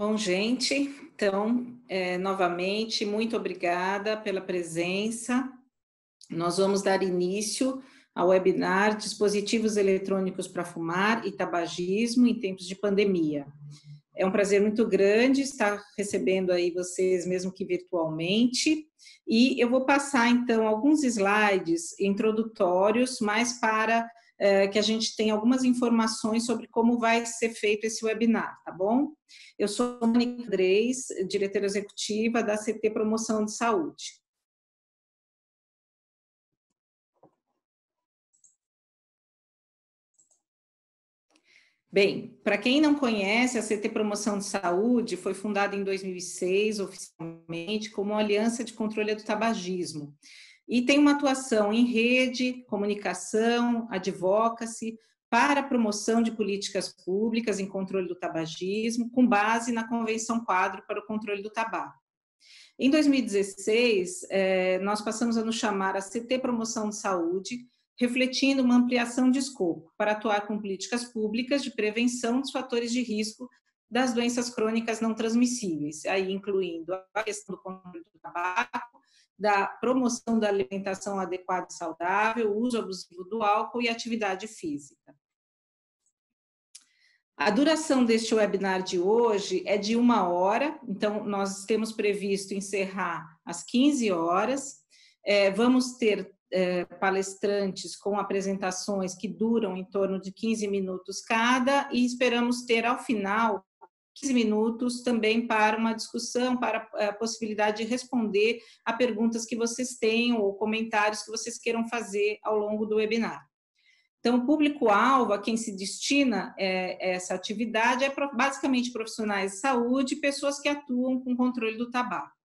Bom, gente, então, novamente, muito obrigada pela presença. Nós vamos dar início ao webinar Dispositivos Eletrônicos para Fumar e Tabagismo em Tempos de Pandemia. É um prazer muito grande estar recebendo aí vocês, mesmo que virtualmente, e eu vou passar, então, alguns slides introdutórios, mais para que a gente tenha algumas informações sobre como vai ser feito esse webinar, tá bom? Eu sou a Mônica Andrés, diretora executiva da CT Promoção de Saúde. Bem, para quem não conhece, a CT Promoção de Saúde foi fundada em 2006, oficialmente, como Aliança de Controle do Tabagismo, e tem uma atuação em rede, comunicação, advocacy, para a promoção de políticas públicas em controle do tabagismo, com base na Convenção Quadro para o Controle do Tabaco. Em 2016, nós passamos a nos chamar a CT Promoção de Saúde, refletindo uma ampliação de escopo para atuar com políticas públicas de prevenção dos fatores de risco das doenças crônicas não transmissíveis, aí incluindo a questão do controle do tabaco, da promoção da alimentação adequada e saudável, o uso abusivo do álcool e atividade física. A duração deste webinar de hoje é de 1 hora, então nós temos previsto encerrar às 15 horas. Vamos ter palestrantes com apresentações que duram em torno de 15 minutos cada e esperamos ter ao final 15 minutos também para uma discussão, para a possibilidade de responder a perguntas que vocês tenham ou comentários que vocês queiram fazer ao longo do webinar. Então, o público-alvo a quem se destina essa atividade é basicamente profissionais de saúde e pessoas que atuam com controle do tabaco.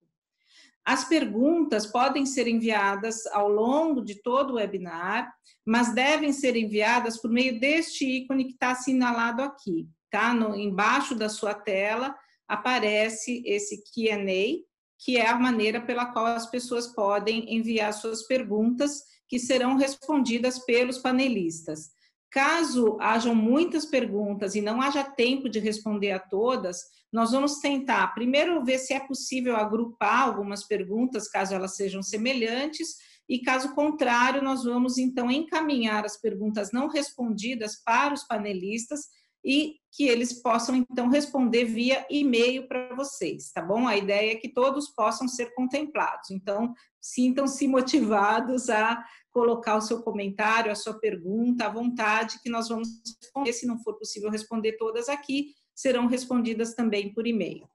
As perguntas podem ser enviadas ao longo de todo o webinar, mas devem ser enviadas por meio deste ícone que está assinalado aqui, tá? Embaixo da sua tela aparece esse Q&A, que é a maneira pela qual as pessoas podem enviar suas perguntas, que serão respondidas pelos panelistas. Caso hajam muitas perguntas e não haja tempo de responder a todas, nós vamos tentar, primeiro, ver se é possível agrupar algumas perguntas, caso elas sejam semelhantes, e caso contrário, nós vamos, então, encaminhar as perguntas não respondidas para os panelistas e que eles possam, então, responder via e-mail para vocês, tá bom? A ideia é que todos possam ser contemplados, então, sintam-se motivados a colocar o seu comentário, a sua pergunta à vontade, que nós vamos responder. Se não for possível responder todas aqui, serão respondidas também por e-mail.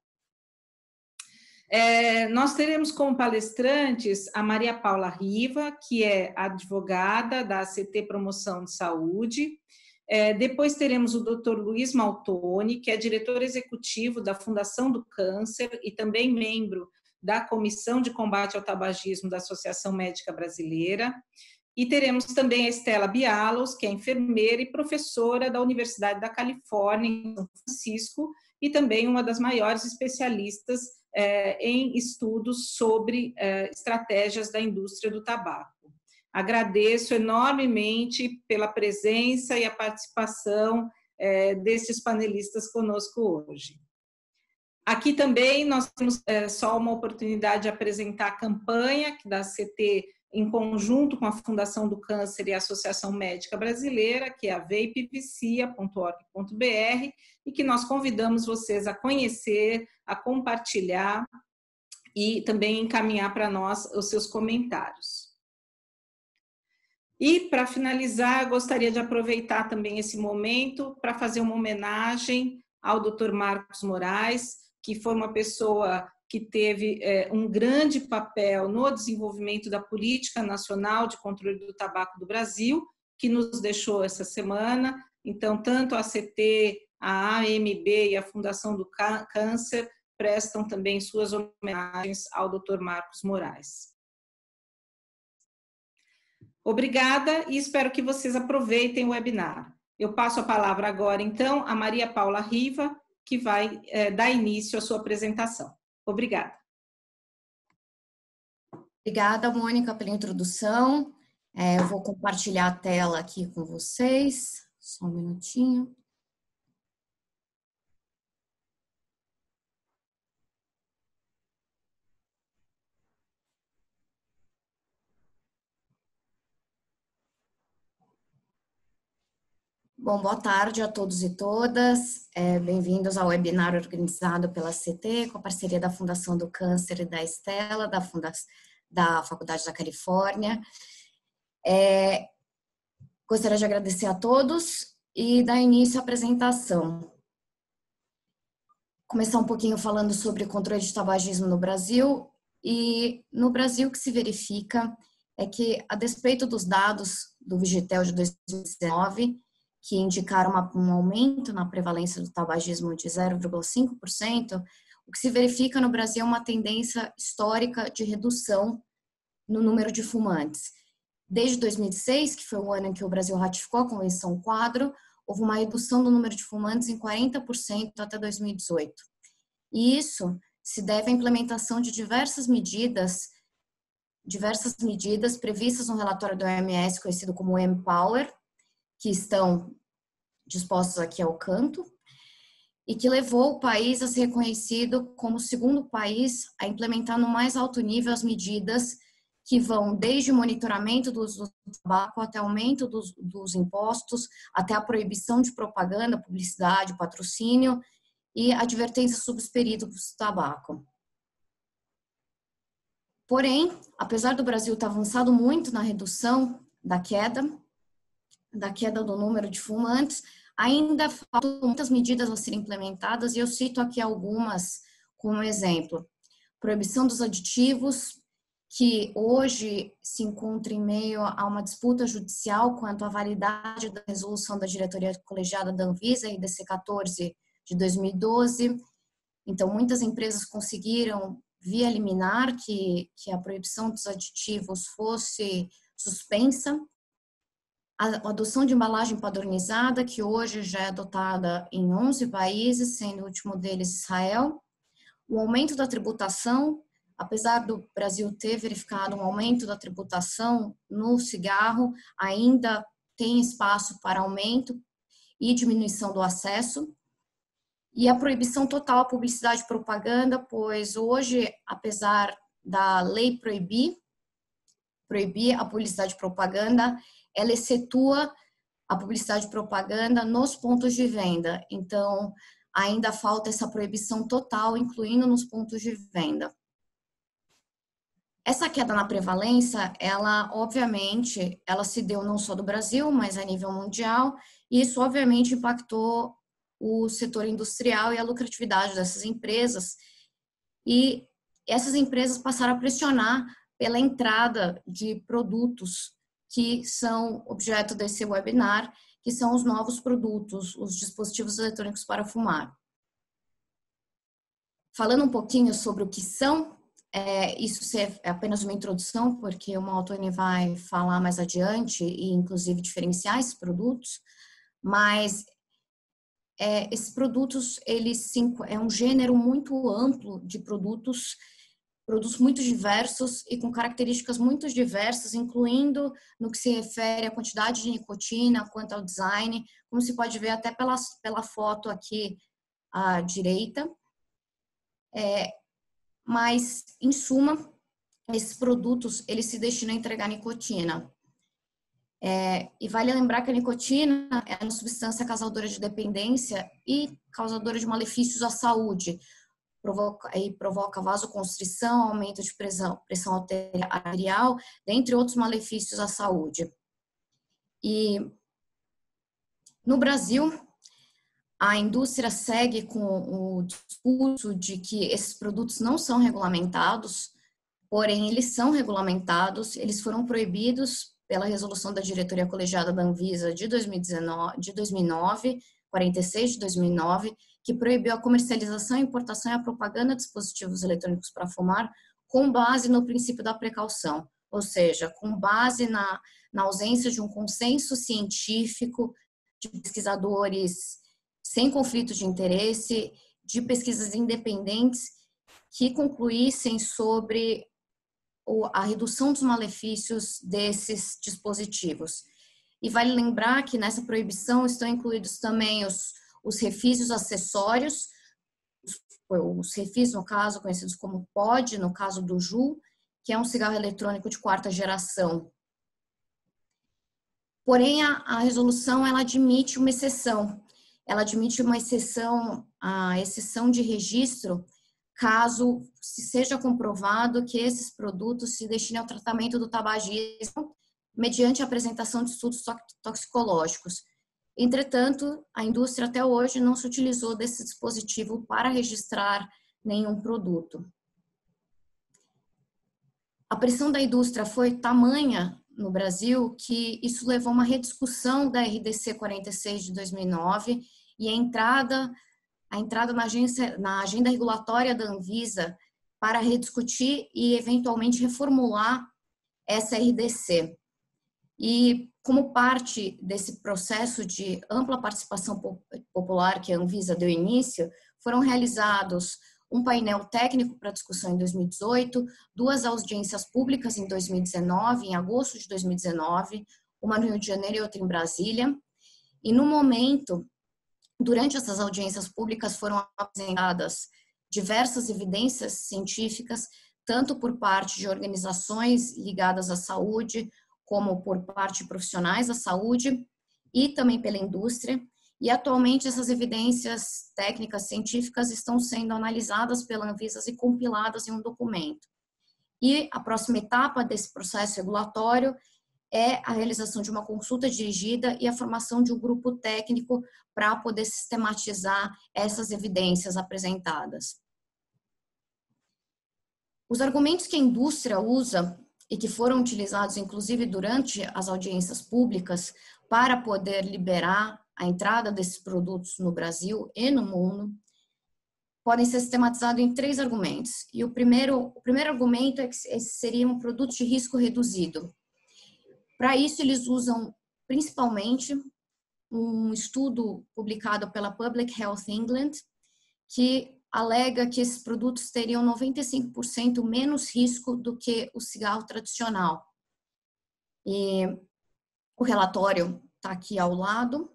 Nós teremos como palestrantes a Maria Paula Riva, que é advogada da CT Promoção de Saúde. Depois teremos o Dr. Luiz Maltoni, que é diretor executivo da Fundação do Câncer e também membro da Comissão de Combate ao Tabagismo da Associação Médica Brasileira. E teremos também a Estela Bialos, que é enfermeira e professora da Universidade da Califórnia, em São Francisco, e também uma das maiores especialistas em estudos sobre estratégias da indústria do tabaco. Agradeço enormemente pela presença e a participação desses panelistas conosco hoje. Aqui também nós temos só uma oportunidade de apresentar a campanha da CT em conjunto com a Fundação do Câncer e a Associação Médica Brasileira, que é a vapvcia.org.br, e que nós convidamos vocês a conhecer, a compartilhar e também encaminhar para nós os seus comentários. E, para finalizar, eu gostaria de aproveitar também esse momento para fazer uma homenagem ao Dr. Marcos Moraes, que foi uma pessoa que teve um grande papel no desenvolvimento da Política Nacional de Controle do Tabaco do Brasil, que nos deixou essa semana. Então, tanto a CT, a AMB e a Fundação do Câncer prestam também suas homenagens ao Dr. Marcos Moraes. Obrigada e espero que vocês aproveitem o webinar. Eu passo a palavra agora, então, a Maria Paula Riva, que vai dar início à sua apresentação. Obrigada. Obrigada, Mônica, pela introdução. Eu vou compartilhar a tela aqui com vocês. Só um minutinho. Bom, boa tarde a todos e todas. Bem-vindos ao webinar organizado pela CT, com a parceria da Fundação do Câncer e da Estela, da Faculdade da Califórnia. Gostaria de agradecer a todos e dar início à apresentação. Começar um pouquinho falando sobre controle de tabagismo no Brasil. E no Brasil o que se verifica é que, a despeito dos dados do Vigitel de 2019, que indicaram um aumento na prevalência do tabagismo de 0,5%, o que se verifica no Brasil é uma tendência histórica de redução no número de fumantes. Desde 2006, que foi o ano em que o Brasil ratificou a Convenção Quadro, houve uma redução do número de fumantes em 40% até 2018. E isso se deve à implementação de diversas medidas previstas no relatório do OMS, conhecido como Empower, que estão dispostos aqui ao canto, e que levou o país a ser reconhecido como o segundo país a implementar no mais alto nível as medidas que vão desde o monitoramento do uso do tabaco até aumento dos impostos, até a proibição de propaganda, publicidade, patrocínio e advertências sobre os perigos do tabaco. Porém, apesar do Brasil ter avançado muito na redução da queda do número de fumantes, ainda faltam muitas medidas a serem implementadas, e eu cito aqui algumas como exemplo. Proibição dos aditivos, que hoje se encontra em meio a uma disputa judicial quanto à validade da resolução da diretoria colegiada da Anvisa, RDC 14 de 2012. Então, muitas empresas conseguiram, via liminar, que a proibição dos aditivos fosse suspensa. A adoção de embalagem padronizada, que hoje já é adotada em 11 países, sendo o último deles Israel. O aumento da tributação, apesar do Brasil ter verificado um aumento da tributação no cigarro, ainda tem espaço para aumento e diminuição do acesso. E a proibição total à publicidade e propaganda, pois hoje, apesar da lei proibir a publicidade e propaganda, ela excetua a publicidade e propaganda nos pontos de venda. Então, ainda falta essa proibição total, incluindo nos pontos de venda. Essa queda na prevalência, ela, obviamente, ela se deu não só do Brasil, mas a nível mundial, e isso, obviamente, impactou o setor industrial e a lucratividade dessas empresas. E essas empresas passaram a pressionar pela entrada de produtos que são objeto desse webinar, que são os novos produtos, os dispositivos eletrônicos para fumar. Falando um pouquinho sobre o que são, isso é apenas uma introdução, porque o Maltoni vai falar mais adiante e, inclusive, diferenciar esses produtos, mas esses produtos, é um gênero muito amplo de produtos muito diversos e com características muito diversas, incluindo no que se refere à quantidade de nicotina, quanto ao design, como se pode ver até pela foto aqui à direita. Mas, em suma, esses produtos, eles se destinam a entregar nicotina. E vale lembrar que a nicotina é uma substância causadora de dependência e causadora de malefícios à saúde. Provoca vasoconstrição, aumento de pressão arterial, dentre outros malefícios à saúde. E no Brasil, a indústria segue com o discurso de que esses produtos não são regulamentados, porém eles são regulamentados, eles foram proibidos pela resolução da diretoria colegiada da Anvisa de 2009, 46 de 2009, que proibiu a comercialização, a importação e a propaganda de dispositivos eletrônicos para fumar com base no princípio da precaução, ou seja, com base na ausência de um consenso científico de pesquisadores sem conflito de interesse, de pesquisas independentes que concluíssem sobre a redução dos malefícios desses dispositivos. E vale lembrar que nessa proibição estão incluídos também os refis acessórios, os refis, no caso, conhecidos como pod, no caso do JUL, que é um cigarro eletrônico de quarta geração. Porém, a resolução, ela admite uma exceção. Ela admite uma exceção, a exceção de registro, caso se seja comprovado que esses produtos se destinem ao tratamento do tabagismo mediante a apresentação de estudos toxicológicos. Entretanto, a indústria até hoje não se utilizou desse dispositivo para registrar nenhum produto. A pressão da indústria foi tamanha no Brasil que isso levou a uma rediscussão da RDC 46 de 2009 e a entrada na agenda regulatória da Anvisa para rediscutir e eventualmente reformular essa RDC. E como parte desse processo de ampla participação popular que a Anvisa deu início, foram realizados um painel técnico para discussão em 2018, 2 audiências públicas em 2019, em agosto de 2019, uma no Rio de Janeiro e outra em Brasília. E no momento, durante essas audiências públicas foram apresentadas diversas evidências científicas, tanto por parte de organizações ligadas à saúde, como por parte de profissionais da saúde e também pela indústria. E atualmente essas evidências técnicas científicas estão sendo analisadas pela Anvisa e compiladas em um documento. E a próxima etapa desse processo regulatório é a realização de uma consulta dirigida e a formação de um grupo técnico para poder sistematizar essas evidências apresentadas. Os argumentos que a indústria usa e que foram utilizados, inclusive, durante as audiências públicas para poder liberar a entrada desses produtos no Brasil e no mundo, podem ser sistematizados em 3 argumentos. E o primeiro argumento é que esse seria um produto de risco reduzido. Para isso, eles usam principalmente um estudo publicado pela Public Health England, que alega que esses produtos teriam 95% menos risco do que o cigarro tradicional. E o relatório está aqui ao lado,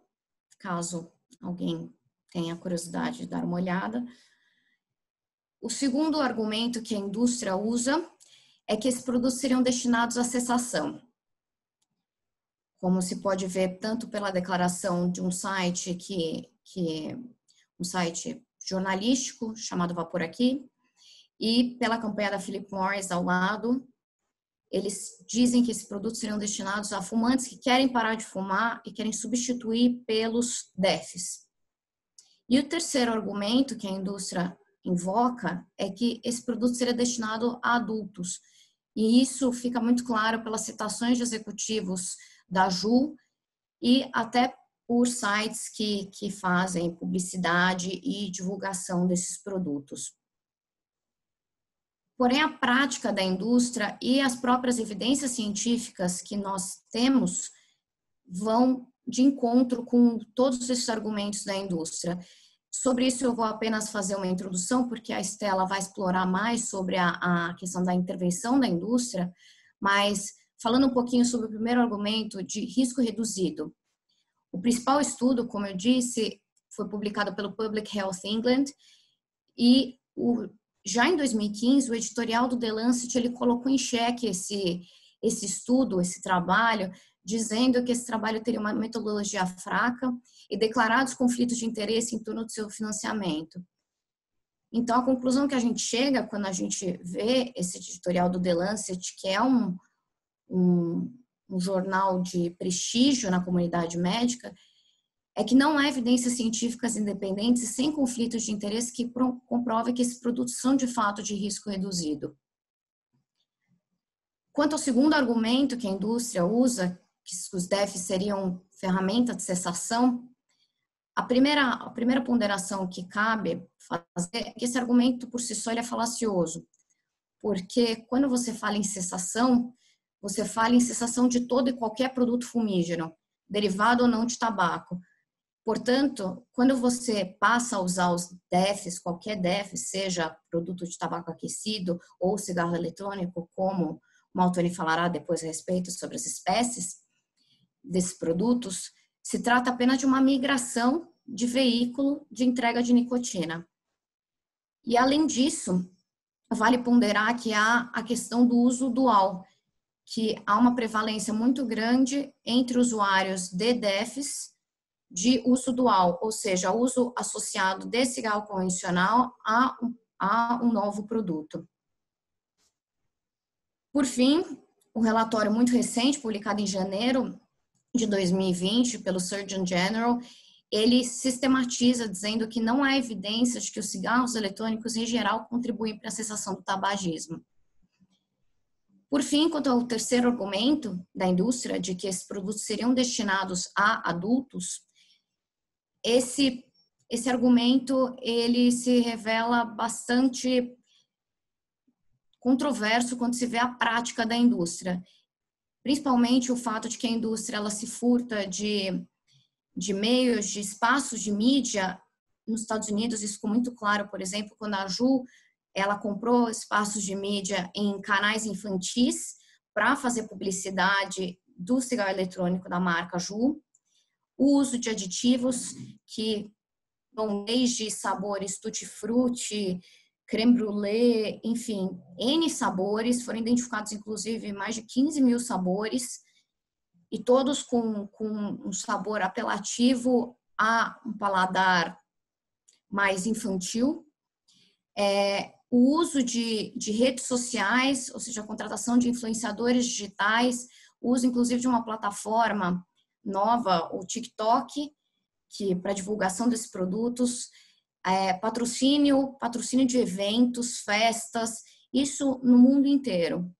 caso alguém tenha curiosidade de dar uma olhada. O segundo argumento que a indústria usa é que esses produtos seriam destinados à cessação. Como se pode ver tanto pela declaração de um site um site jornalístico chamado Vapor Aqui, e pela campanha da Philip Morris ao lado, eles dizem que esses produtos seriam destinados a fumantes que querem parar de fumar e querem substituir pelos DEFs. E o terceiro argumento que a indústria invoca é que esse produto seria destinado a adultos. E isso fica muito claro pelas citações de executivos da JUL e até por sites que fazem publicidade e divulgação desses produtos. Porém, a prática da indústria e as próprias evidências científicas que nós temos vão de encontro com todos esses argumentos da indústria. Sobre isso eu vou apenas fazer uma introdução, porque a Estela vai explorar mais sobre a questão da intervenção da indústria, mas falando um pouquinho sobre o primeiro argumento de risco reduzido. O principal estudo, como eu disse, foi publicado pelo Public Health England e já em 2015 o editorial do The Lancet ele colocou em xeque esse estudo, esse trabalho, dizendo que esse trabalho teria uma metodologia fraca e declarados conflitos de interesse em torno do seu financiamento. Então, a conclusão que a gente chega quando a gente vê esse editorial do The Lancet, que é um jornal de prestígio na comunidade médica, é que não há evidências científicas independentes e sem conflitos de interesse que comprovem que esses produtos são de fato de risco reduzido. Quanto ao segundo argumento que a indústria usa, que os DEFs seriam ferramenta de cessação, a primeira ponderação que cabe fazer é que esse argumento por si só ele é falacioso, porque quando você fala em cessação, você fala em cessação de todo e qualquer produto fumígeno, derivado ou não de tabaco. Portanto, quando você passa a usar os DEFs, qualquer DEF, seja produto de tabaco aquecido ou cigarro eletrônico, como o Maltoni falará depois a respeito sobre as espécies desses produtos, se trata apenas de uma migração de veículo de entrega de nicotina. E, além disso, vale ponderar que há a questão do uso dual, que há uma prevalência muito grande entre usuários de DEFs de uso dual, ou seja, uso associado de cigarro convencional a um novo produto. Por fim, um relatório muito recente, publicado em janeiro de 2020 pelo Surgeon General, ele sistematiza dizendo que não há evidência de que os cigarros eletrônicos, em geral, contribuem para a cessação do tabagismo. Por fim, quanto ao terceiro argumento da indústria, de que esses produtos seriam destinados a adultos, esse argumento ele se revela bastante controverso quando se vê a prática da indústria, principalmente o fato de que a indústria ela se furta de meios, de espaços de mídia. Nos Estados Unidos isso ficou muito claro, por exemplo, quando a Ju ela comprou espaços de mídia em canais infantis para fazer publicidade do cigarro eletrônico da marca Ju. O uso de aditivos que vão desde sabores tutti-frutti, creme brulee, enfim, N sabores, foram identificados inclusive mais de 15 mil sabores, e todos com um sabor apelativo a um paladar mais infantil. O uso de redes sociais, ou seja, a contratação de influenciadores digitais, o uso inclusive de uma plataforma nova, o TikTok, que para divulgação desses produtos, patrocínio de eventos, festas, isso no mundo inteiro.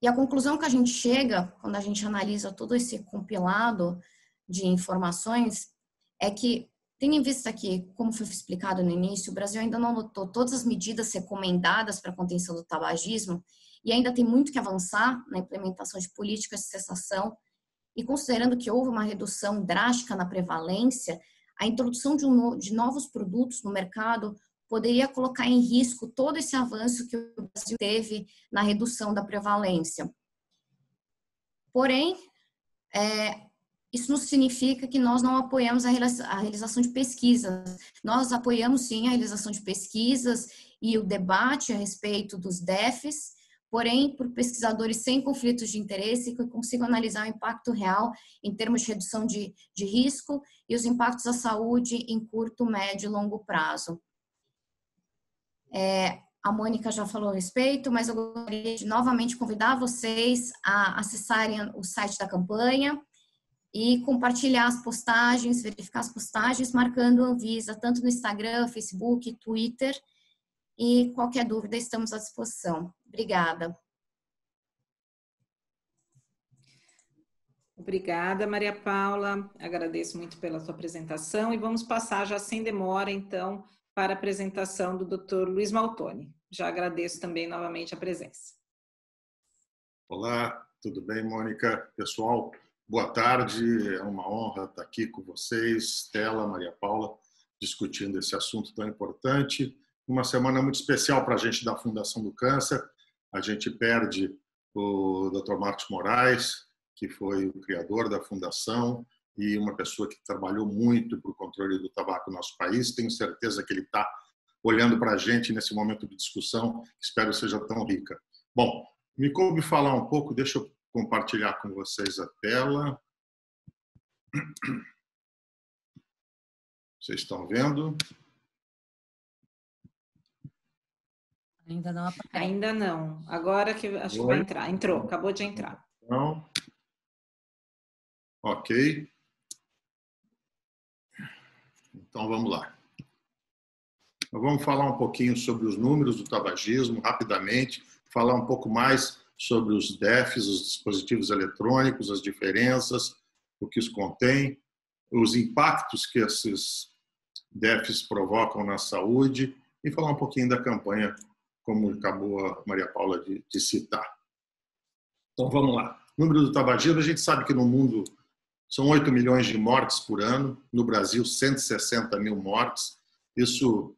E a conclusão que a gente chega, quando a gente analisa todo esse compilado de informações, é que, tendo em vista que, como foi explicado no início, o Brasil ainda não adotou todas as medidas recomendadas para a contenção do tabagismo e ainda tem muito que avançar na implementação de políticas de cessação, e considerando que houve uma redução drástica na prevalência, a introdução de novos produtos no mercado poderia colocar em risco todo esse avanço que o Brasil teve na redução da prevalência. Porém, isso não significa que nós não apoiamos a realização de pesquisas. Nós apoiamos, sim, a realização de pesquisas e o debate a respeito dos DEFs, porém, por pesquisadores sem conflitos de interesse que consigam analisar o impacto real em termos de redução de risco e os impactos à saúde em curto, médio e longo prazo. A Mônica já falou a respeito, mas eu gostaria de novamente convidar vocês a acessarem o site da campanha e compartilhar as postagens, verificar as postagens, marcando a Anvisa, tanto no Instagram, Facebook, Twitter, e qualquer dúvida estamos à disposição. Obrigada. Obrigada, Maria Paula. Agradeço muito pela sua apresentação e vamos passar já sem demora, então, para a apresentação do Dr. Luiz Maltoni. Já agradeço também novamente a presença. Olá, tudo bem, Mônica? Pessoal, boa tarde. É uma honra estar aqui com vocês, Stella, Maria Paula, discutindo esse assunto tão importante. Uma semana muito especial para a gente da Fundação do Câncer. A gente perde o Dr. Marcos Moraes, que foi o criador da fundação e uma pessoa que trabalhou muito para o controle do tabaco no nosso país. Tenho certeza que ele está olhando para a gente nesse momento de discussão, que espero seja tão rica. Bom, me coube falar um pouco, deixa eu compartilhar com vocês a tela. Vocês estão vendo? Ainda não aparece. Ainda não. Agora que acho que vai entrar. Entrou, acabou de entrar. Não. Ok. Então, vamos lá. Vamos falar um pouquinho sobre os números do tabagismo, rapidamente, falar um pouco mais sobre os DEFs, os dispositivos eletrônicos, as diferenças, o que os contém, os impactos que esses DEFs provocam na saúde e falar um pouquinho da campanha, como acabou a Maria Paula de citar. Então, vamos lá. Número do tabagismo, a gente sabe que no mundo são 8 milhões de mortes por ano, no Brasil 160 mil mortes. Isso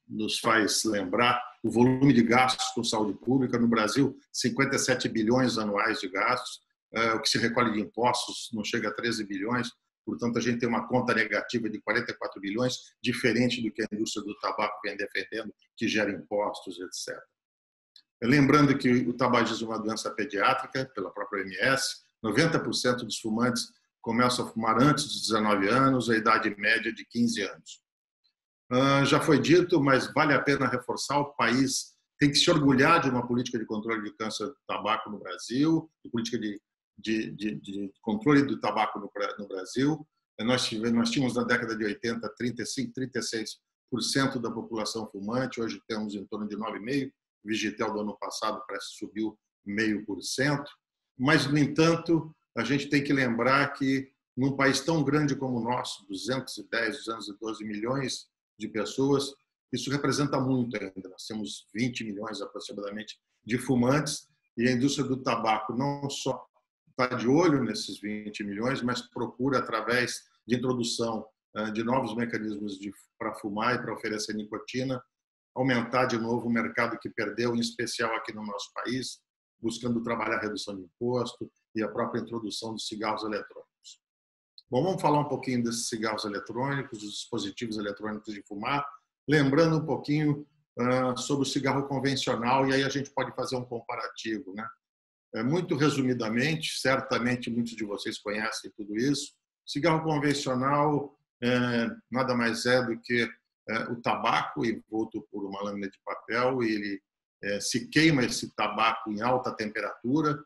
nos faz lembrar o volume de gastos com saúde pública. No Brasil, 57 bilhões anuais de gastos, o que se recolhe de impostos não chega a 13 bilhões, portanto a gente tem uma conta negativa de 44 bilhões, diferente do que a indústria do tabaco vem defendendo, que gera impostos, etc. Lembrando que o tabagismo é uma doença pediátrica, pela própria OMS, 90% dos fumantes começam a fumar antes dos 19 anos, a idade média de 15 anos. Já foi dito, mas vale a pena reforçar, o país tem que se orgulhar de uma política de controle de câncer do tabaco no Brasil, de política de controle do tabaco no Brasil. Nós tínhamos na década de 80 35, 36% da população fumante, hoje temos em torno de 9,5%, o Vigitel do ano passado parece que subiu 0,5%, mas, no entanto, a gente tem que lembrar que num país tão grande como o nosso, 210, 212 milhões de pessoas, isso representa muito ainda. Nós temos 20 milhões aproximadamente de fumantes e a indústria do tabaco não só está de olho nesses 20 milhões, mas procura, através de introdução de novos mecanismos para fumar e para oferecer nicotina, aumentar de novo o mercado que perdeu, em especial aqui no nosso país, buscando trabalhar a redução de imposto e a própria introdução dos cigarros eletrônicos. Bom, vamos falar um pouquinho desses cigarros eletrônicos, dos dispositivos eletrônicos de fumar, lembrando um pouquinho sobre o cigarro convencional, e aí a gente pode fazer um comparativo, né? Muito resumidamente, certamente muitos de vocês conhecem tudo isso, o cigarro convencional nada mais é do que o tabaco envolto por uma lâmina de papel, e ele se queima esse tabaco em alta temperatura,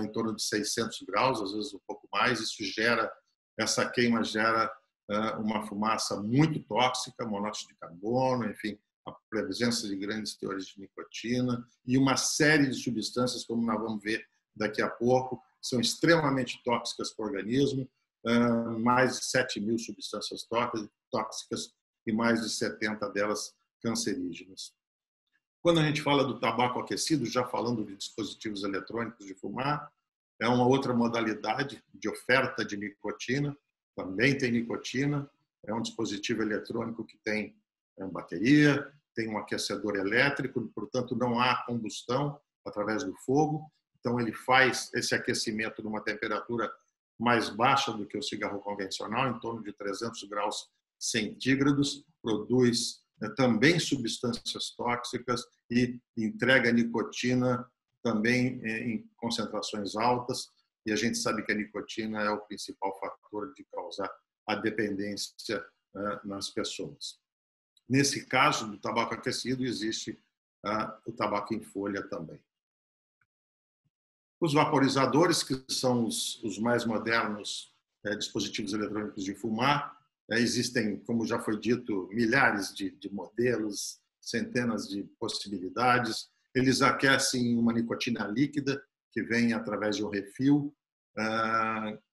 em torno de 600 graus, às vezes um pouco mais. Essa queima gera uma fumaça muito tóxica, monóxido de carbono, enfim, a presença de grandes teores de nicotina e uma série de substâncias, como nós vamos ver daqui a pouco, são extremamente tóxicas para o organismo, mais de 7.000 substâncias tóxicas e mais de 70 delas cancerígenas. Quando a gente fala do tabaco aquecido, já falando de dispositivos eletrônicos de fumar, é uma outra modalidade de oferta de nicotina, também tem nicotina, é um dispositivo eletrônico que tem bateria, tem um aquecedor elétrico, portanto não há combustão através do fogo, então ele faz esse aquecimento numa temperatura mais baixa do que o cigarro convencional, em torno de 300 graus centígrados, produz também substâncias tóxicas e entrega nicotina também em concentrações altas, e a gente sabe que a nicotina é o principal fator de causar a dependência nas pessoas. Nesse caso do tabaco aquecido, existe o tabaco em folha também. Os vaporizadores, que são os mais modernos dispositivos eletrônicos de fumar, existem, como já foi dito, milhares de modelos, centenas de possibilidades. Eles aquecem uma nicotina líquida que vem através de um refil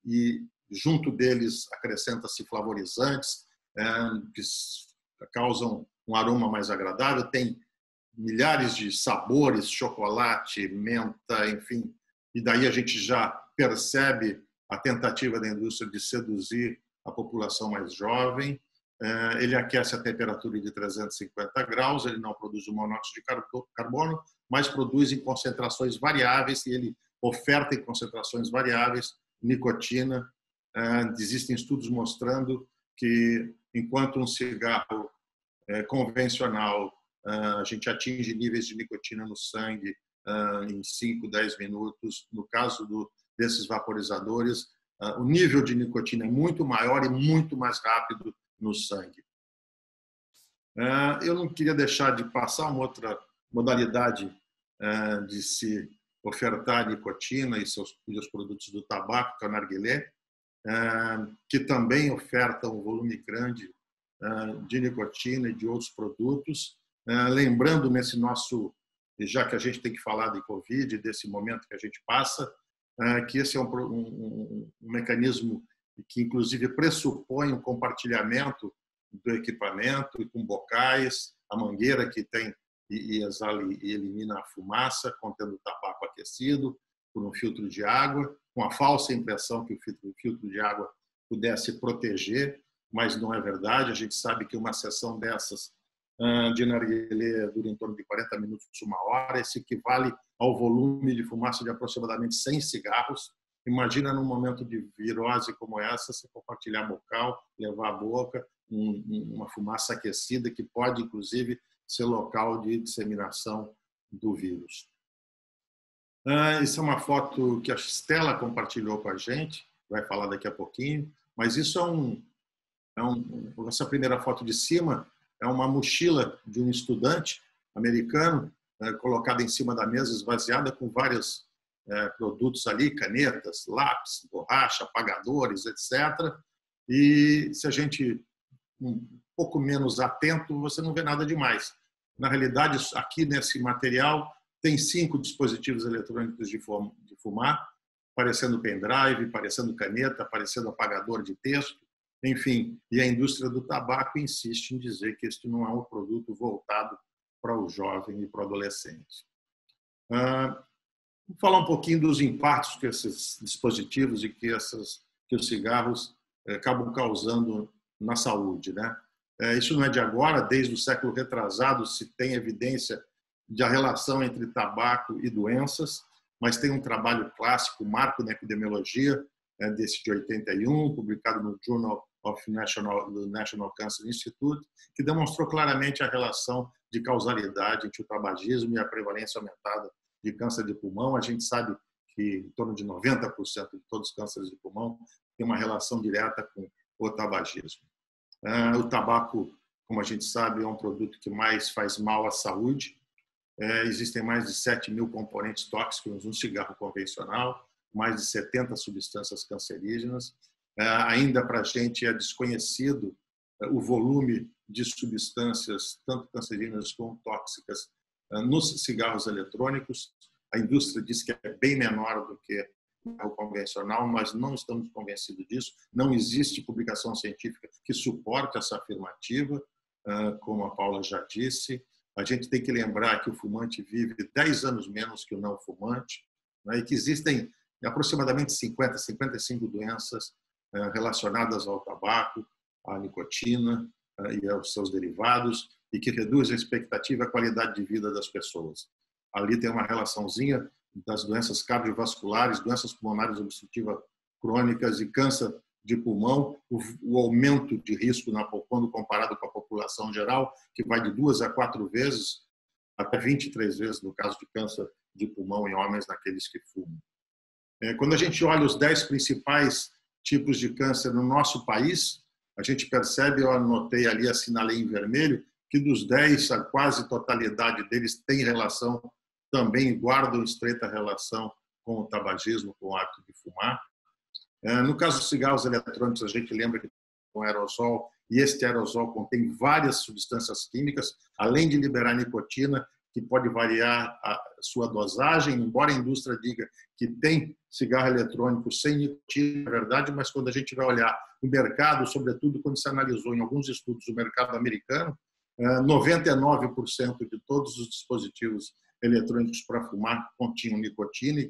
e junto deles acrescenta-se flavorizantes que causam um aroma mais agradável. Tem milhares de sabores, chocolate, menta, enfim. E daí a gente já percebe a tentativa da indústria de seduzir a população mais jovem. Ele aquece a temperatura de 350 graus, ele não produz o monóxido de carbono, mas produz em concentrações variáveis, e ele oferta em concentrações variáveis nicotina. Existem estudos mostrando que, enquanto um cigarro convencional, a gente atinge níveis de nicotina no sangue em 5, 10 minutos, no caso desses vaporizadores, o nível de nicotina é muito maior e muito mais rápido no sangue. Eu não queria deixar de passar uma outra modalidade de se ofertar nicotina e os produtos do tabaco, que é o narguilé, que também oferta um volume grande de nicotina e de outros produtos. Lembrando nesse nosso, já que a gente tem que falar de Covid, desse momento que a gente passa, que esse é um mecanismo que, inclusive, pressupõe um compartilhamento do equipamento, com bocais, a mangueira que tem e exala e elimina a fumaça, contendo tabaco aquecido, por um filtro de água, com a falsa impressão que o filtro de água pudesse proteger, mas não é verdade. A gente sabe que uma sessão dessas de narguilé dura em torno de 40 minutos, uma hora. Isso equivale ao volume de fumaça de aproximadamente 100 cigarros. Imagina num momento de virose como essa, você compartilhar bocal, levar à boca uma fumaça aquecida que pode, inclusive, ser local de disseminação do vírus. Isso é uma foto que a Stella compartilhou com a gente, vai falar daqui a pouquinho, mas isso essa primeira foto de cima é uma mochila de um estudante americano, colocada em cima da mesa, esvaziada, com vários produtos ali, canetas, lápis, borracha, apagadores, etc. E se a gente um pouco menos atento, você não vê nada demais. Na realidade, aqui nesse material tem 5 dispositivos eletrônicos de fumar, parecendo pendrive, parecendo caneta, parecendo apagador de texto, enfim. E a indústria do tabaco insiste em dizer que este não é um produto voltado para o jovem e para o adolescente. Vou falar um pouquinho dos impactos que esses dispositivos e que os cigarros acabam causando na saúde, né? Isso não é de agora, desde o século retrasado se tem evidência da relação entre tabaco e doenças, mas tem um trabalho clássico, Marco na Epidemiologia, desse de 81, publicado no Journal of National Cancer Institute, que demonstrou claramente a relação de causalidade entre o tabagismo e a prevalência aumentada de câncer de pulmão. A gente sabe que em torno de 90% de todos os cânceres de pulmão tem uma relação direta com o tabagismo. O tabaco, como a gente sabe, é um produto que mais faz mal à saúde. Existem mais de 7 mil componentes tóxicos no cigarro convencional, mais de 70 substâncias cancerígenas. Ainda para a gente é desconhecido o volume de substâncias, tanto cancerígenas como tóxicas, nos cigarros eletrônicos. A indústria diz que é bem menor do que o convencional, mas não estamos convencidos disso. Não existe publicação científica que suporte essa afirmativa, como a Paula já disse. A gente tem que lembrar que o fumante vive 10 anos menos que o não fumante, né, e que existem aproximadamente 55 doenças relacionadas ao tabaco, à nicotina e aos seus derivados, e que reduzem a expectativa e a qualidade de vida das pessoas. Ali tem uma relaçãozinha das doenças cardiovasculares, doenças pulmonares obstrutivas crônicas e câncer de pulmão, o aumento de risco quando comparado com a população geral, que vai de 2 a 4 vezes, até 23 vezes no caso de câncer de pulmão em homens naqueles que fumam. Quando a gente olha os 10 principais tipos de câncer no nosso país, a gente percebe, eu anotei ali, assinalei em vermelho, que dos 10, a quase totalidade deles tem relação, também guardam estreita relação com o tabagismo, com o hábito de fumar. No caso dos cigarros eletrônicos, a gente lembra que tem um aerosol, e este aerosol contém várias substâncias químicas, além de liberar nicotina, que pode variar a sua dosagem, embora a indústria diga que tem cigarro eletrônico sem nicotina, é verdade, mas quando a gente vai olhar o mercado, sobretudo quando se analisou em alguns estudos o mercado americano, 99% de todos os dispositivos eletrônicos para fumar continham nicotina,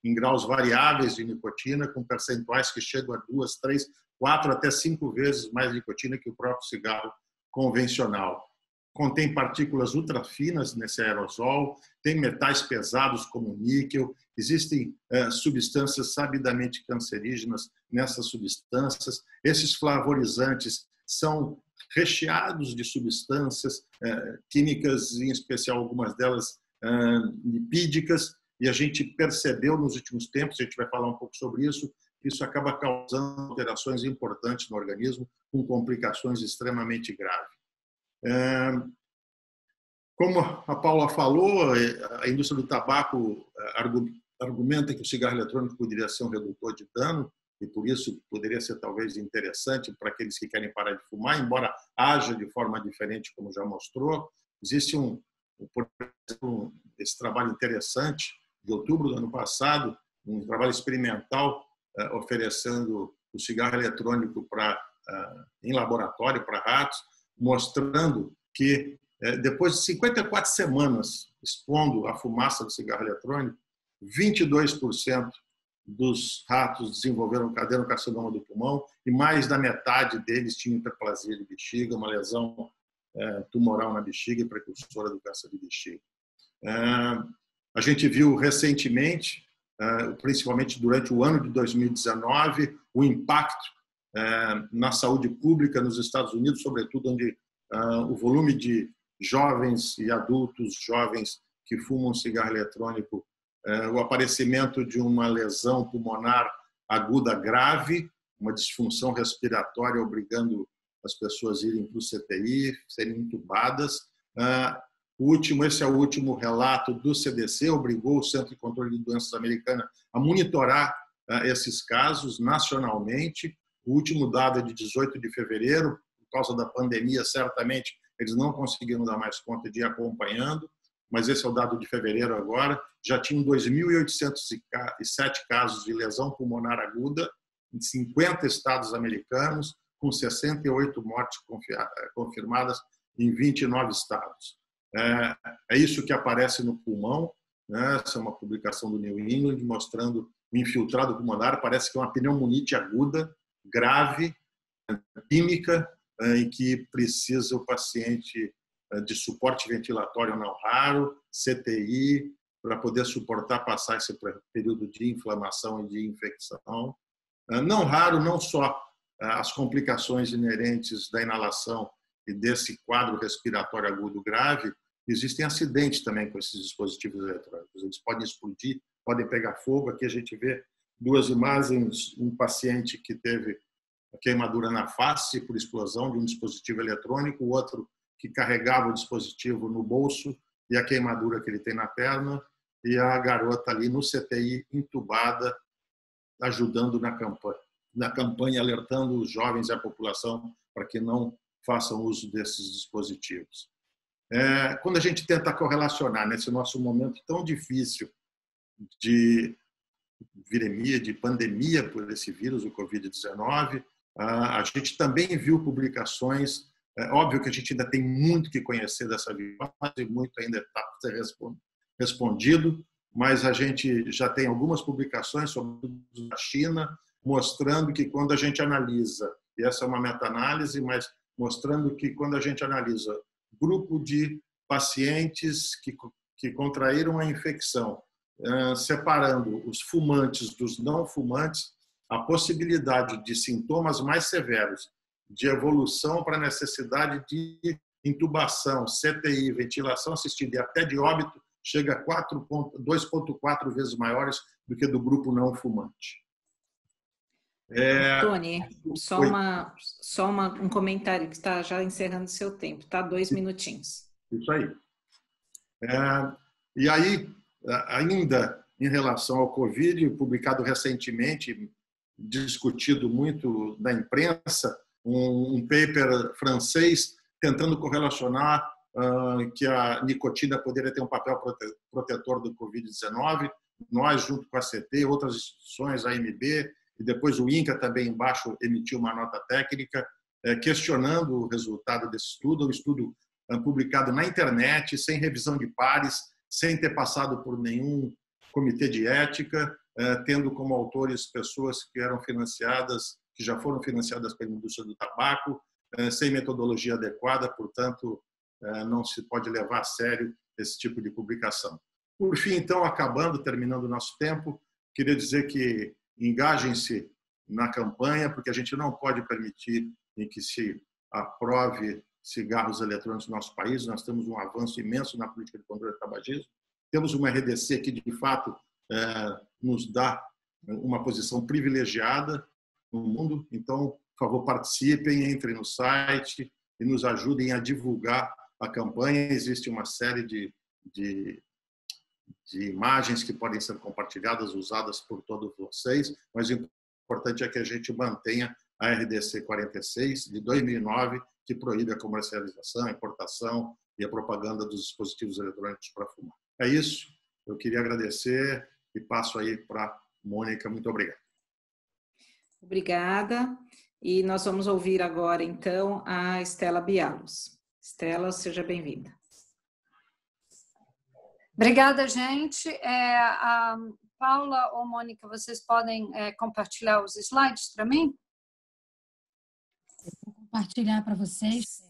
em graus variáveis de nicotina, com percentuais que chegam a 2, 3, 4 até 5 vezes mais nicotina que o próprio cigarro convencional. Contém partículas ultrafinas nesse aerosol, tem metais pesados como níquel, existem substâncias sabidamente cancerígenas nessas substâncias. Esses flavorizantes são recheados de substâncias químicas, em especial algumas delas lipídicas, e a gente percebeu nos últimos tempos, a gente vai falar um pouco sobre isso, que isso acaba causando alterações importantes no organismo, com complicações extremamente graves. Como a Paula falou, a indústria do tabaco argumenta que o cigarro eletrônico poderia ser um redutor de dano, e por isso poderia ser talvez interessante para aqueles que querem parar de fumar, embora haja de forma diferente, como já mostrou. Existe por exemplo, esse trabalho interessante, de outubro do ano passado, um trabalho experimental oferecendo o cigarro eletrônico em laboratório para ratos, mostrando que depois de 54 semanas expondo a fumaça do cigarro eletrônico, 22% dos ratos desenvolveram adenocarcinoma do pulmão e mais da metade deles tinham hiperplasia de bexiga, uma lesão tumoral na bexiga e precursora do câncer de bexiga. A gente viu recentemente, principalmente durante o ano de 2019, o impacto na saúde pública nos Estados Unidos, sobretudo onde o volume de jovens e adultos jovens que fumam um cigarro eletrônico o aparecimento de uma lesão pulmonar aguda grave, uma disfunção respiratória obrigando as pessoas a irem para o CTI, serem intubadas. Esse é o último relato do CDC, obrigou o Centro de Controle de Doenças americano a monitorar esses casos nacionalmente. O último dado é de 18 de fevereiro, por causa da pandemia, certamente eles não conseguiram dar mais conta de ir acompanhando, mas esse é o dado de fevereiro agora. Já tinham 2.807 casos de lesão pulmonar aguda em 50 estados americanos, com 68 mortes confirmadas em 29 estados. É isso que aparece no pulmão, né? Essa é uma publicação do New England mostrando o infiltrado pulmonar. Parece que é uma pneumonite aguda, grave, química, em que precisa o paciente de suporte ventilatório não raro, CTI, para poder suportar passar esse período de inflamação e de infecção. Não raro, não só as complicações inerentes da inalação e desse quadro respiratório agudo grave, existem acidentes também com esses dispositivos eletrônicos. Eles podem explodir, podem pegar fogo. Aqui a gente vê duas imagens, um paciente que teve queimadura na face por explosão de um dispositivo eletrônico, o outro que carregava o dispositivo no bolso e a queimadura que ele tem na perna, e a garota ali no CTI entubada, ajudando na campanha, alertando os jovens e a população para que não façam uso desses dispositivos. Quando a gente tenta correlacionar nesse nosso momento tão difícil de viremia, de pandemia por esse vírus, o Covid-19, a gente também viu publicações. Óbvio que a gente ainda tem muito que conhecer dessa virose, muito ainda está para ser respondido, mas a gente já tem algumas publicações sobre a China, mostrando que quando a gente analisa, e essa é uma meta-análise, mas mostrando que quando a gente analisa grupo de pacientes que contraíram a infecção, separando os fumantes dos não fumantes, a possibilidade de sintomas mais severos, de evolução para necessidade de intubação, CTI, ventilação assistida e até de óbito, chega a 2,4 vezes maiores do que do grupo não fumante. Tony, um comentário que está já encerrando seu tempo, tá? 2 minutinhos. Isso aí. E aí, ainda em relação ao Covid, publicado recentemente, discutido muito na imprensa, um paper francês tentando correlacionar que a nicotina poderia ter um papel protetor do Covid-19. Nós, junto com a CT, outras instituições, a AMB, e depois o INCA também embaixo emitiu uma nota técnica questionando o resultado desse estudo, um estudo publicado na internet, sem revisão de pares, sem ter passado por nenhum comitê de ética, tendo como autores pessoas que eram financiadas, que já foram financiadas pela indústria do tabaco, sem metodologia adequada, portanto, não se pode levar a sério esse tipo de publicação. Por fim, então, terminando o nosso tempo, queria dizer que engajem-se na campanha, porque a gente não pode permitir em que se aprove cigarros eletrônicos no nosso país. Nós temos um avanço imenso na política de controle do tabagismo. Temos uma RDC que, de fato, nos dá uma posição privilegiada no mundo. Então, por favor, participem, entrem no site e nos ajudem a divulgar a campanha. Existe uma série de imagens que podem ser compartilhadas, usadas por todos vocês, mas o importante é que a gente mantenha a RDC 46, de 2009, que proíbe a comercialização, a importação e a propaganda dos dispositivos eletrônicos para fumar. É isso. Eu queria agradecer e passo aí para a Mônica. Muito obrigado. Obrigada. E nós vamos ouvir agora, então, a Estela Bialos. Estela, seja bem-vinda. Obrigada, gente. A Paula ou Mônica, vocês podem compartilhar os slides para mim? Vou compartilhar para vocês.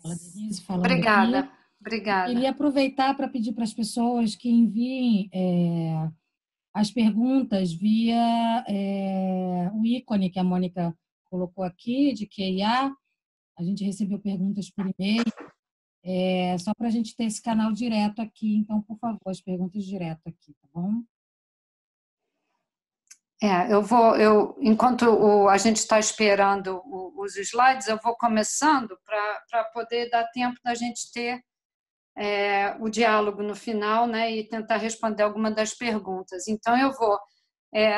Obrigada. Aqui. Obrigada. Queria aproveitar para pedir para as pessoas que enviem as perguntas via o ícone que a Mônica colocou aqui, de QIA. A gente recebeu perguntas por e-mail. Só para a gente ter esse canal direto aqui. Então, por favor, as perguntas direto aqui, tá bom? Enquanto a gente está esperando os slides, eu vou começando para poder dar tempo da gente ter o diálogo no final, né, e tentar responder alguma das perguntas. Então, eu vou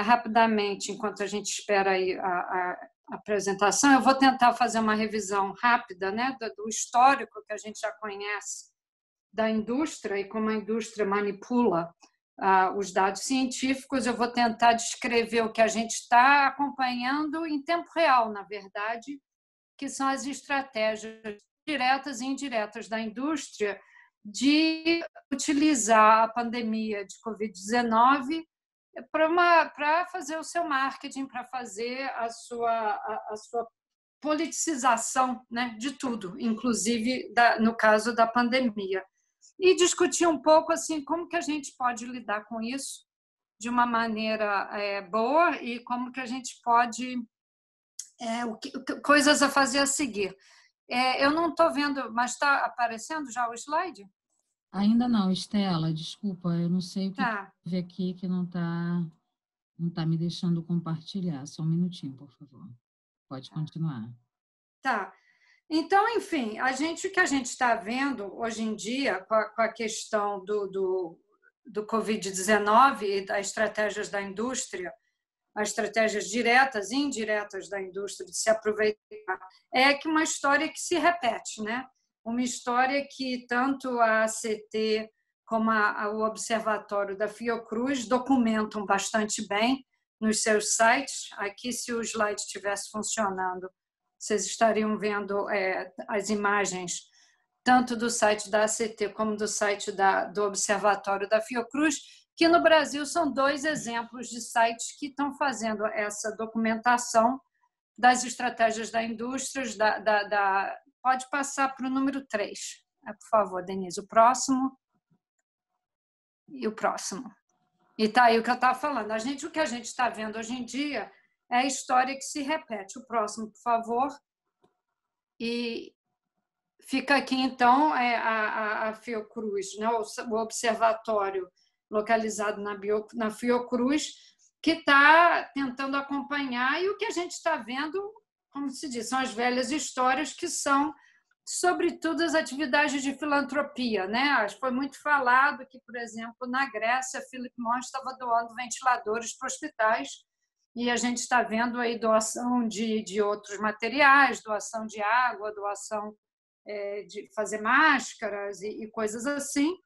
rapidamente, enquanto a gente espera aí a apresentação, eu vou tentar fazer uma revisão rápida, né, do histórico que a gente já conhece da indústria e como a indústria manipula os dados científicos. Eu vou tentar descrever o que a gente está acompanhando em tempo real, na verdade, que são as estratégias diretas e indiretas da indústria de utilizar a pandemia de Covid-19 para fazer o seu marketing, para fazer a sua politização, né, de tudo, inclusive no caso da pandemia. E discutir um pouco assim como que a gente pode lidar com isso de uma maneira boa e como que a gente pode coisas a fazer a seguir. Eu não estou vendo, mas está aparecendo já o slide? Ainda não, Estela, desculpa, eu não sei o que ver aqui que não tá me deixando compartilhar. Só um minutinho, por favor. Pode continuar. Tá. Então, enfim, o que a gente está vendo hoje em dia com a questão do Covid-19 e das estratégias da indústria, as estratégias diretas e indiretas da indústria de se aproveitar, que uma história que se repete, né? Uma história que tanto a ACT como o Observatório da Fiocruz documentam bastante bem nos seus sites. Aqui, se o slide estivesse funcionando, vocês estariam vendo as imagens tanto do site da ACT como do site do Observatório da Fiocruz, que no Brasil são 2 exemplos de sites que estão fazendo essa documentação das estratégias da indústria. Pode passar para o número 3, por favor, Denise. O próximo. E o próximo. E está aí o que eu estava falando. O que a gente está vendo hoje em dia é a história que se repete. O próximo, por favor. E fica aqui, então, a Fiocruz, né? O observatório localizado na Fiocruz, que está tentando acompanhar, e o que a gente está vendo, como se diz, são as velhas histórias que são, sobretudo, as atividades de filantropia, né? Foi muito falado que, por exemplo, na Grécia, Philip Morris estava doando ventiladores para hospitais, e a gente está vendo aí doação de outros materiais, doação de água, doação de fazer máscaras e coisas assim,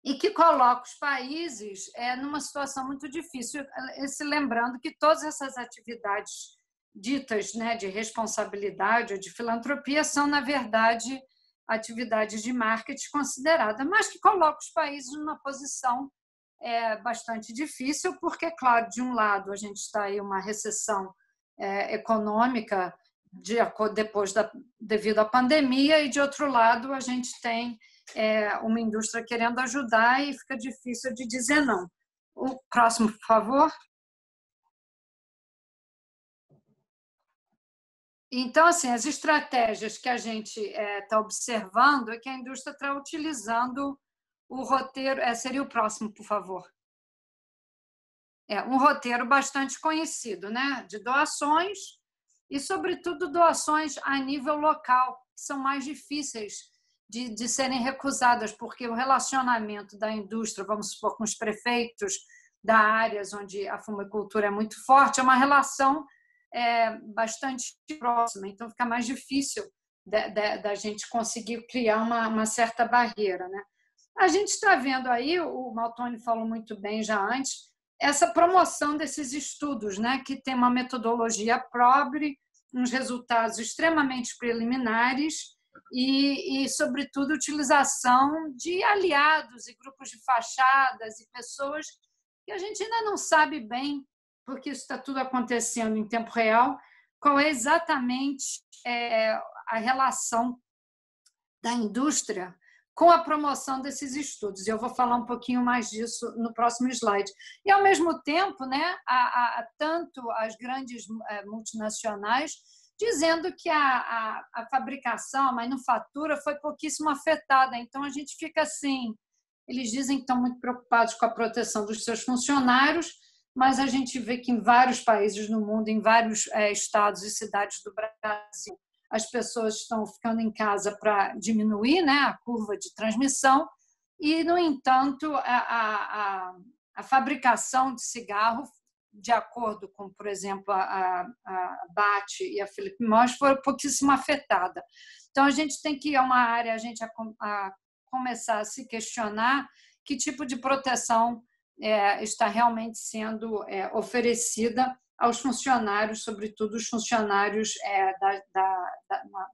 e que coloca os países numa situação muito difícil, se lembrando que todas essas atividades ditas, né, de responsabilidade ou de filantropia são, na verdade, atividades de marketing consideradas, mas que colocam os países numa posição bastante difícil, porque, claro, de um lado a gente está aí uma recessão econômica devido à pandemia, e de outro lado a gente tem uma indústria querendo ajudar e fica difícil de dizer não. O próximo, por favor. Então, assim, as estratégias que a gente está observando é que a indústria está utilizando o roteiro. Seria o próximo, por favor. Um roteiro bastante conhecido, né? De doações e, sobretudo, doações a nível local, que são mais difíceis de serem recusadas, porque o relacionamento da indústria, vamos supor, com os prefeitos da áreas onde a fumicultura é muito forte, é uma relação bastante próxima, então fica mais difícil da gente conseguir criar uma certa barreira, né? A gente está vendo aí, o Maltoni falou muito bem já antes, essa promoção desses estudos, né, que tem uma metodologia pobre, uns resultados extremamente preliminares e, sobretudo, utilização de aliados e grupos de fachadas e pessoas que a gente ainda não sabe bem, porque isso está tudo acontecendo em tempo real, qual é exatamente a relação da indústria com a promoção desses estudos. Eu vou falar um pouquinho mais disso no próximo slide. E, ao mesmo tempo, né, tanto as grandes multinacionais dizendo que a fabricação, a manufatura foi pouquíssimo afetada. Então, a gente fica assim, eles dizem que estão muito preocupados com a proteção dos seus funcionários, mas a gente vê que em vários países no mundo, em vários estados e cidades do Brasil, as pessoas estão ficando em casa para diminuir, né, a curva de transmissão e, no entanto, a fabricação de cigarro, de acordo com, por exemplo, a BAT e a Philip Morris, foi pouquíssimo afetada. Então, a gente tem que ir a uma área, a gente a começar a se questionar que tipo de proteção está realmente sendo oferecida aos funcionários, sobretudo os funcionários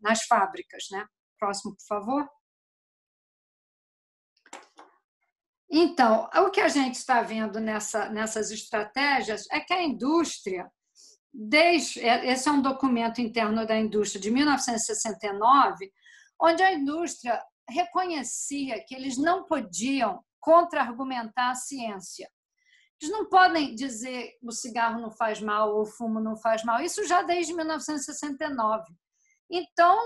nas fábricas, né? Próximo, por favor. Então, o que a gente está vendo nessas estratégias é que a indústria, esse é um documento interno da indústria de 1969, onde a indústria reconhecia que eles não podiam contra-argumentar a ciência. Eles não podem dizer que o cigarro não faz mal ou o fumo não faz mal, isso já desde 1969. Então,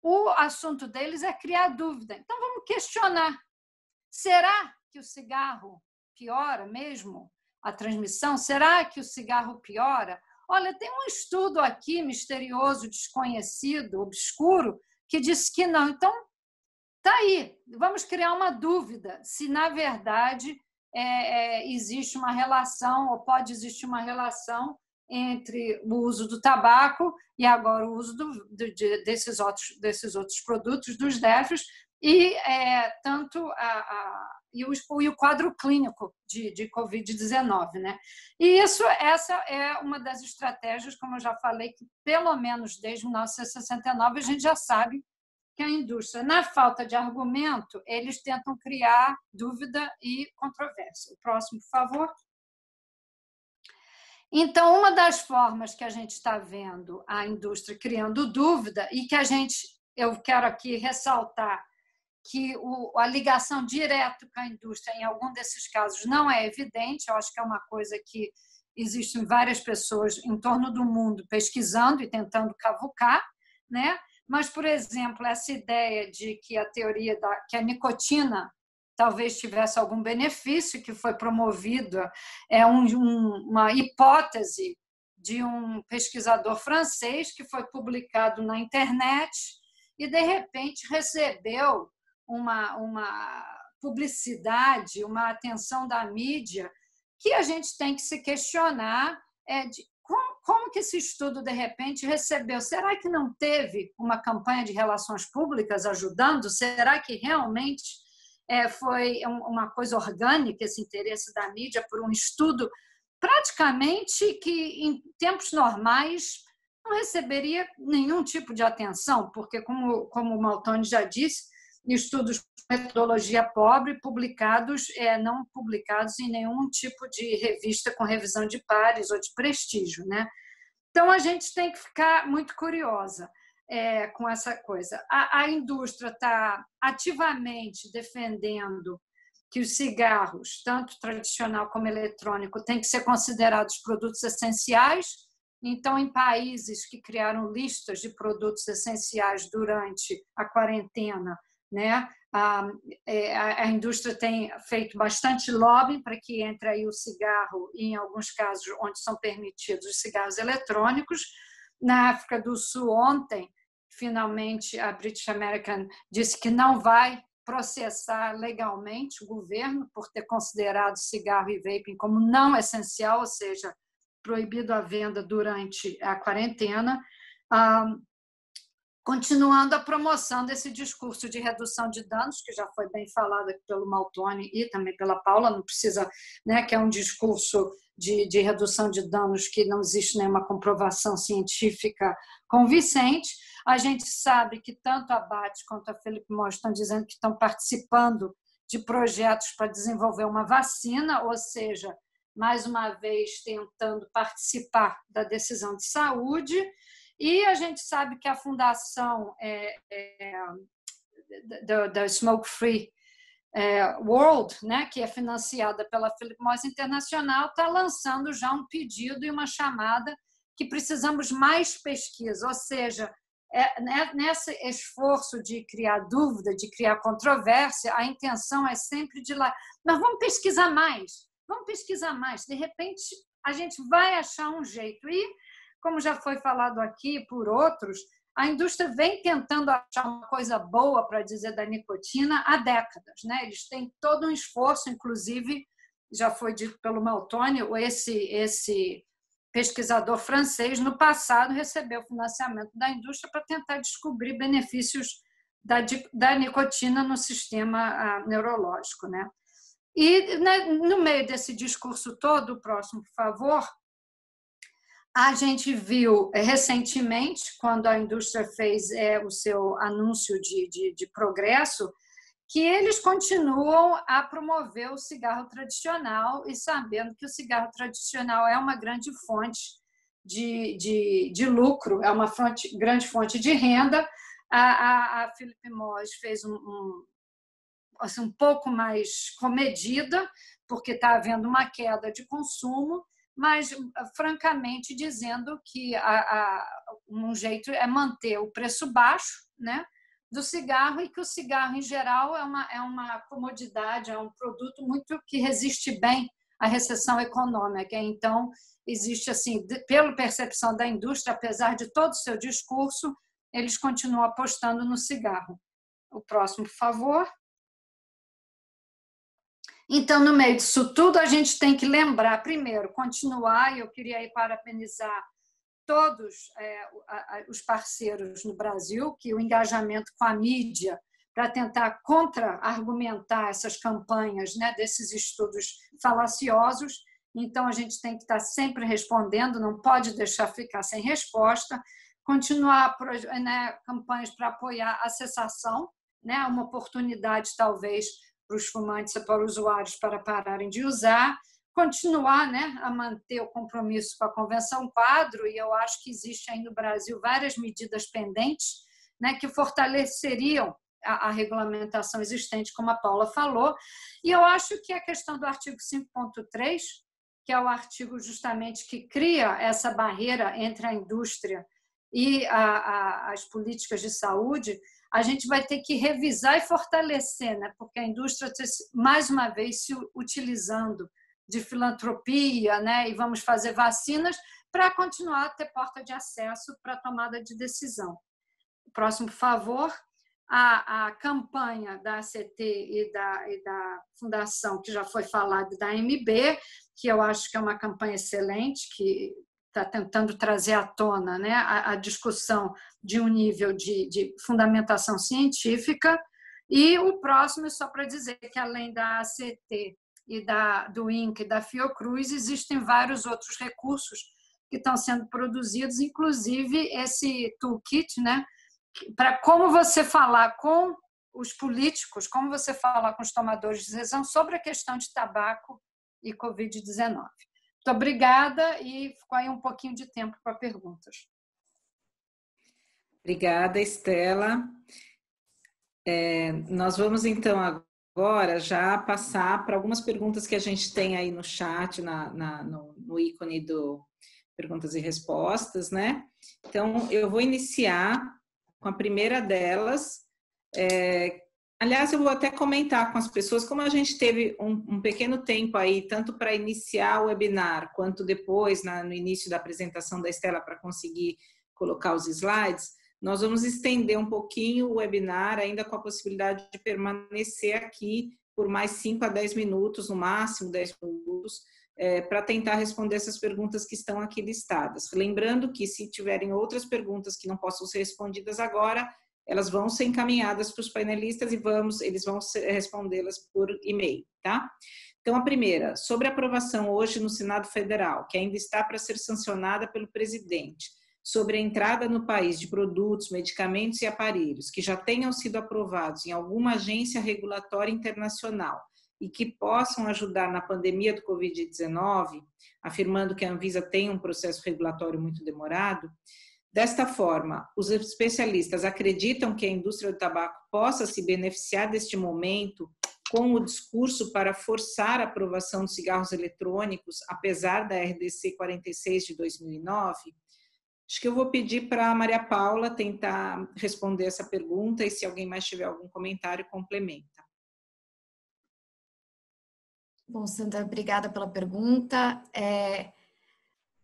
o assunto deles é criar dúvida. Então, vamos questionar. Será que o cigarro piora mesmo a transmissão? Será que o cigarro piora? Olha, tem um estudo aqui misterioso, desconhecido, obscuro, que diz que não. Então, tá aí. Vamos criar uma dúvida se, na verdade, existe uma relação, ou pode existir uma relação entre o uso do tabaco e agora o uso desses outros produtos, dos DEFs, e e o quadro clínico de Covid-19, né? E essa é uma das estratégias, como eu já falei, que pelo menos desde 1969 a gente já sabe que a indústria, na falta de argumento, eles tentam criar dúvida e controvérsia. O próximo, por favor. Então, uma das formas que a gente está vendo a indústria criando dúvida e que eu quero aqui ressaltar que a ligação direta com a indústria, em algum desses casos, não é evidente. Eu acho que é uma coisa que existem várias pessoas em torno do mundo pesquisando e tentando cavucar, né? Mas, por exemplo, essa ideia de que a teoria que a nicotina talvez tivesse algum benefício, que foi promovida, uma hipótese de um pesquisador francês que foi publicado na internet e, de repente, recebeu uma publicidade, uma atenção da mídia, que a gente tem que se questionar de como que esse estudo, de repente, recebeu. Será que não teve uma campanha de relações públicas ajudando? Será que realmente foi uma coisa orgânica, esse interesse da mídia por um estudo praticamente que, em tempos normais, não receberia nenhum tipo de atenção, porque, como o Maltoni já disse, estudos de metodologia pobre não publicados em nenhum tipo de revista com revisão de pares ou de prestígio, né? Então, a gente tem que ficar muito curiosa com essa coisa. A indústria está ativamente defendendo que os cigarros, tanto tradicional como eletrônico, têm que ser considerados produtos essenciais. Então, em países que criaram listas de produtos essenciais durante a quarentena, né, a indústria tem feito bastante lobbying para que entre aí o cigarro e, em alguns casos, onde são permitidos os cigarros eletrônicos. Na África do Sul, ontem, finalmente, a British American disse que não vai processar legalmente o governo por ter considerado cigarro e vaping como não essencial, ou seja, proibido a venda durante a quarentena, continuando a promoção desse discurso de redução de danos, que já foi bem falado aqui pelo Maltoni e também pela Paula, não precisa, né, que é um discurso de redução de danos que não existe nenhuma comprovação científica convincente. A gente sabe que tanto a BAT quanto a Philip Morris estão dizendo que estão participando de projetos para desenvolver uma vacina, ou seja, mais uma vez tentando participar da decisão de saúde. E a gente sabe que a fundação da Smoke Free World, né, que é financiada pela Philip Morris International, está lançando já um pedido e uma chamada que precisamos mais pesquisa, ou seja, nesse esforço de criar dúvida, de criar controvérsia, a intenção é sempre de lá, mas vamos pesquisar mais, de repente a gente vai achar um jeito. E, como já foi falado aqui por outros, a indústria vem tentando achar uma coisa boa para dizer da nicotina há décadas, né? Eles têm todo um esforço, inclusive, já foi dito pelo Maltoni, esse pesquisador francês, no passado, recebeu financiamento da indústria para tentar descobrir benefícios da nicotina no sistema neurológico, né? E, no meio desse discurso todo, o próximo, por favor, a gente viu recentemente, quando a indústria fez o seu anúncio de progresso, que eles continuam a promover o cigarro tradicional e sabendo que o cigarro tradicional é uma grande fonte de lucro, é uma grande fonte de renda. A Philip Morris fez assim, um pouco mais comedida, porque está havendo uma queda de consumo, mas, francamente, dizendo que um jeito é manter o preço baixo, né, do cigarro, e que o cigarro, em geral, é uma comodidade, é um produto muito que resiste bem à recessão econômica. Então, existe, assim, pela percepção da indústria, apesar de todo o seu discurso, eles continuam apostando no cigarro. O próximo, por favor. Então, no meio disso tudo, a gente tem que lembrar, primeiro, continuar, e eu queria aí parabenizar todos os parceiros no Brasil, que o engajamento com a mídia para tentar contra-argumentar essas campanhas, né, desses estudos falaciosos. Então, a gente tem que estar sempre respondendo, não pode deixar ficar sem resposta, continuar, né, campanhas para apoiar a cessação, né, uma oportunidade, talvez, para os fumantes e para os usuários para pararem de usar, continuar, né, a manter o compromisso com a Convenção Quadro, e eu acho que existe aí no Brasil várias medidas pendentes, né, que fortaleceriam a regulamentação existente, como a Paula falou, e eu acho que a questão do artigo 5.3, que é o artigo justamente que cria essa barreira entre a indústria e as políticas de saúde, a gente vai ter que revisar e fortalecer, né, porque a indústria está, mais uma vez, se utilizando de filantropia, né, e vamos fazer vacinas para continuar a ter porta de acesso para a tomada de decisão. Próximo, por favor. A campanha da ACT e da Fundação, que já foi falada, da MB, que eu acho que é uma campanha excelente, que está tentando trazer à tona, né, a discussão de um nível de fundamentação científica. E o próximo, só para dizer que, além da ACT e do INCA e da Fiocruz, existem vários outros recursos que estão sendo produzidos, inclusive esse toolkit, né, para como você falar com os políticos, como você falar com os tomadores de decisão sobre a questão de tabaco e Covid-19. Muito obrigada, e ficou aí um pouquinho de tempo para perguntas. Obrigada, Estela. Nós vamos, então, agora já passar para algumas perguntas que a gente tem aí no chat, no ícone do perguntas e respostas, né? Então, eu vou iniciar com a primeira delas. Aliás, eu vou até comentar com as pessoas, como a gente teve um pequeno tempo aí, tanto para iniciar o webinar, quanto depois, no início da apresentação da Estela, para conseguir colocar os slides, nós vamos estender um pouquinho o webinar, ainda com a possibilidade de permanecer aqui por mais 5 a 10 minutos, no máximo 10 minutos, para tentar responder essas perguntas que estão aqui listadas. Lembrando que, se tiverem outras perguntas que não possam ser respondidas agora, elas vão ser encaminhadas para os painelistas e eles vão respondê-las por e-mail, tá? Então, a primeira, sobre a aprovação hoje no Senado Federal, que ainda está para ser sancionada pelo presidente, sobre a entrada no país de produtos, medicamentos e aparelhos que já tenham sido aprovados em alguma agência regulatória internacional e que possam ajudar na pandemia do Covid-19, afirmando que a Anvisa tem um processo regulatório muito demorado. Desta forma, os especialistas acreditam que a indústria do tabaco possa se beneficiar deste momento com o discurso para forçar a aprovação dos cigarros eletrônicos, apesar da RDC 46 de 2009? Acho que eu vou pedir para a Maria Paula tentar responder essa pergunta e se alguém mais tiver algum comentário, complementa. Bom, Sandra, obrigada pela pergunta.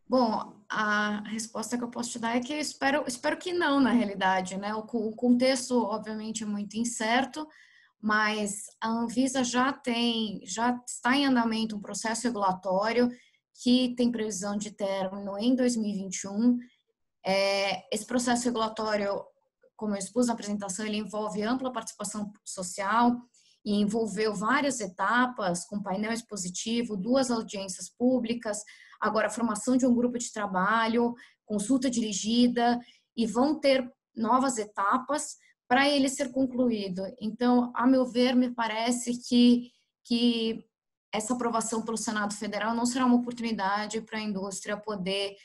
Bom, a resposta que eu posso te dar é que eu espero que não, na realidade, né? O contexto, obviamente, é muito incerto, mas a Anvisa já está em andamento um processo regulatório que tem previsão de término em 2021. Esse processo regulatório, como eu expus na apresentação, ele envolve ampla participação social e envolveu várias etapas, com painel expositivo, 2 audiências públicas, agora a formação de um grupo de trabalho, consulta dirigida, e vão ter novas etapas para ele ser concluído. Então, a meu ver, me parece que essa aprovação pelo Senado Federal não será uma oportunidade para a indústria poder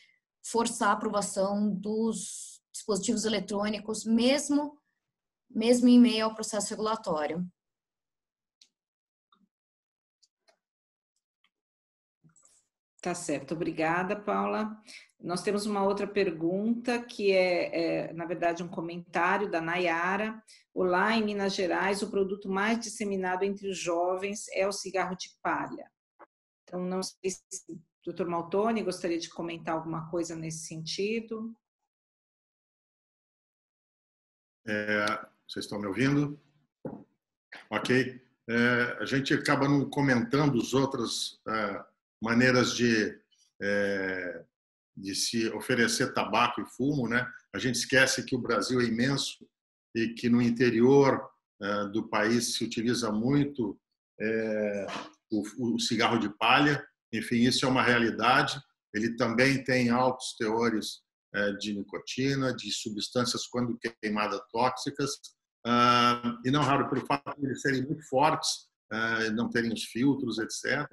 forçar a aprovação dos dispositivos eletrônicos, mesmo em meio ao processo regulatório. Tá certo, obrigada, Paula. Nós temos uma outra pergunta que na verdade, um comentário da Nayara. Olá, em Minas Gerais, o produto mais disseminado entre os jovens é o cigarro de palha. Então, não sei se o Dr. Maltoni gostaria de comentar alguma coisa nesse sentido. Vocês estão me ouvindo? Ok. A gente acaba não comentando as outras maneiras de se oferecer tabaco e fumo, né? A gente esquece que o Brasil é imenso e que no interior do país se utiliza muito o cigarro de palha. Enfim, isso é uma realidade. Ele também tem altos teores de nicotina, de substâncias, quando queimadas, tóxicas, e não raro pelo fato de eles serem muito fortes, não terem os filtros, etc.,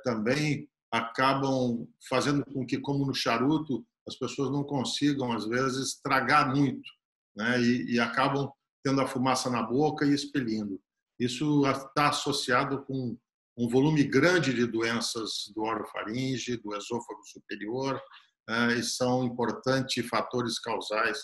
também acabam fazendo com que, como no charuto, as pessoas não consigam, às vezes, tragar muito, né? E acabam tendo a fumaça na boca e expelindo. Isso está associado com um volume grande de doenças do orofaringe, do esôfago superior, e são importantes fatores causais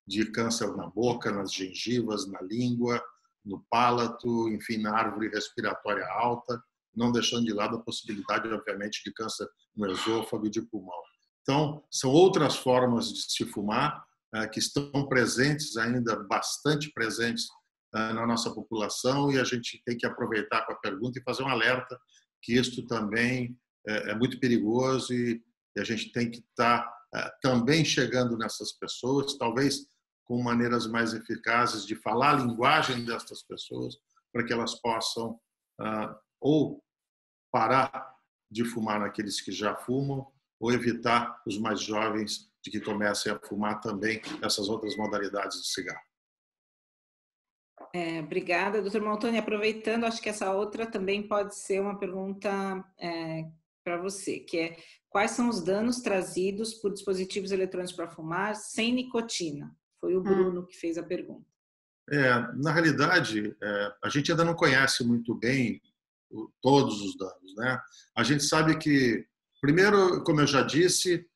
de câncer na boca, nas gengivas, na língua, no palato, enfim, na árvore respiratória alta, não deixando de lado a possibilidade, obviamente, de câncer no esôfago e de pulmão. Então, são outras formas de se fumar que estão presentes ainda, bastante presentes na nossa população, e a gente tem que aproveitar com a pergunta e fazer um alerta que isto também é muito perigoso e a gente tem que estar também chegando nessas pessoas, talvez com maneiras mais eficazes de falar a linguagem dessas pessoas, para que elas possam ou parar de fumar naqueles que já fumam, ou evitar os mais jovens de que comecem a fumar também essas outras modalidades de cigarro. Obrigada, doutor Maltoni. Aproveitando, acho que essa outra também pode ser uma pergunta para você, que é: quais são os danos trazidos por dispositivos eletrônicos para fumar sem nicotina? Foi o Bruno que fez a pergunta. Na realidade, a gente ainda não conhece muito bem todos os danos, né? A gente sabe que, primeiro, como eu já disse,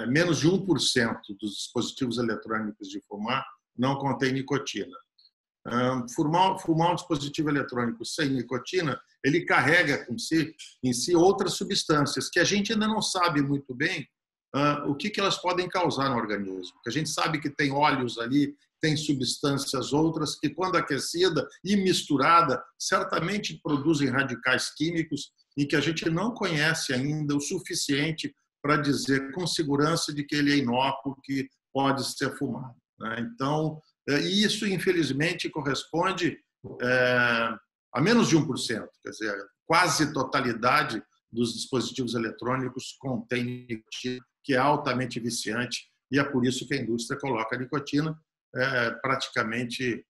menos de 1% dos dispositivos eletrônicos de fumar não contém nicotina. Fumar um dispositivo eletrônico sem nicotina, ele carrega em si outras substâncias que a gente ainda não sabe muito bem o que elas podem causar no organismo. Porque a gente sabe que tem óleos ali, tem substâncias outras que, quando aquecida e misturada, certamente produzem radicais químicos e que a gente não conhece ainda o suficiente para dizer com segurança de que ele é inócuo, que pode ser fumado, né? Então, isso, infelizmente, corresponde a menos de 1%, quer dizer, quase totalidade dos dispositivos eletrônicos contém nicotina, que é altamente viciante, e é por isso que a indústria coloca a nicotina. Praticamente,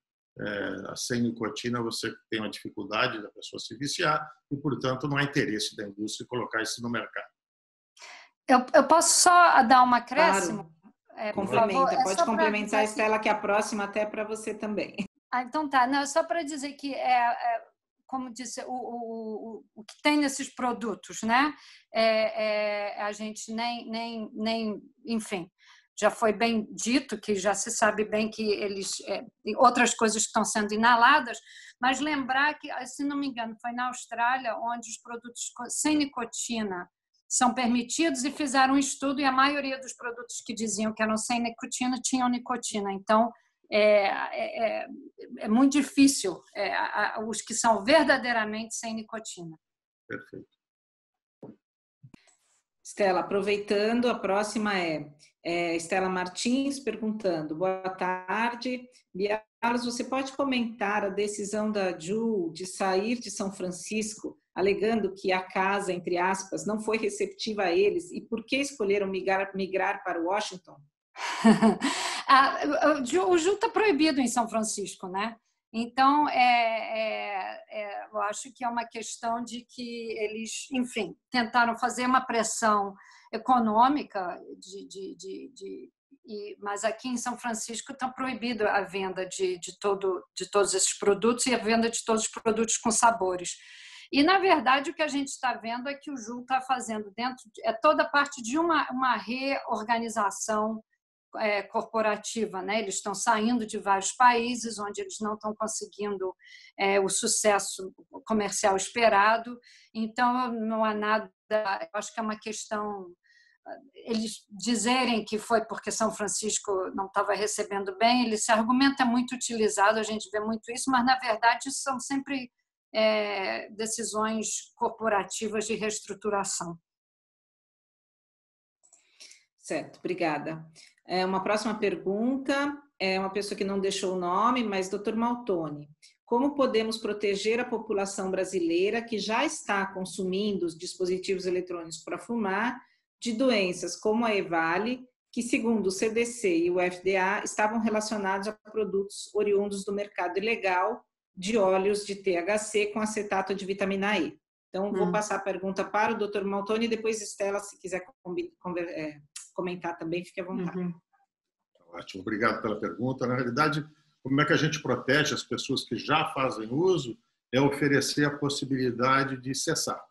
sem nicotina, você tem uma dificuldade da pessoa se viciar e, portanto, não há interesse da indústria em colocar isso no mercado. Eu posso só dar uma acréscimo? Claro. Complementa, pode complementar, Estela, que a próxima até é para você também. Então tá. Não, só para dizer que como disse, o que tem nesses produtos, né? A gente nem enfim, já foi bem dito, que já se sabe bem que eles outras coisas estão sendo inaladas, mas lembrar que, se não me engano, foi na Austrália onde os produtos sem nicotina são permitidos e fizeram um estudo e a maioria dos produtos que diziam que eram sem nicotina tinham nicotina. Então, é muito difícil os que são verdadeiramente sem nicotina. Perfeito. Estela, aproveitando, a próxima é Estela Martins perguntando: boa tarde, Bialos, você pode comentar a decisão da JUL de sair de São Francisco, alegando que a casa, entre aspas, não foi receptiva a eles, e por que escolheram migrar para Washington? O JUL está proibido em São Francisco, né? Então, eu acho que é uma questão de que eles, enfim, tentaram fazer uma pressão econômica, mas aqui em São Francisco está proibido a venda de todos esses produtos e a venda de todos os produtos com sabores. E, na verdade, o que a gente está vendo é que o JUL está fazendo toda parte de uma reorganização corporativa, né? Eles estão saindo de vários países onde eles não estão conseguindo o sucesso comercial esperado, então não há nada, eu acho que é uma questão, eles dizerem que foi porque São Francisco não estava recebendo bem, esse argumento é muito utilizado, a gente vê muito isso, mas na verdade são sempre decisões corporativas de reestruturação. Certo, obrigada. Uma próxima pergunta é uma pessoa que não deixou o nome, mas Dr. Maltoni. Como podemos proteger a população brasileira que já está consumindo os dispositivos eletrônicos para fumar de doenças como a EVALI, que segundo o CDC e o FDA estavam relacionados a produtos oriundos do mercado ilegal de óleos de THC com acetato de vitamina E? Então, vou passar a pergunta para o Dr. Maltoni e depois, Estela, se quiser comentar também, fique à vontade. Ótimo, obrigado pela pergunta. Na realidade, como é que a gente protege as pessoas que já fazem uso? É oferecer a possibilidade de cessar,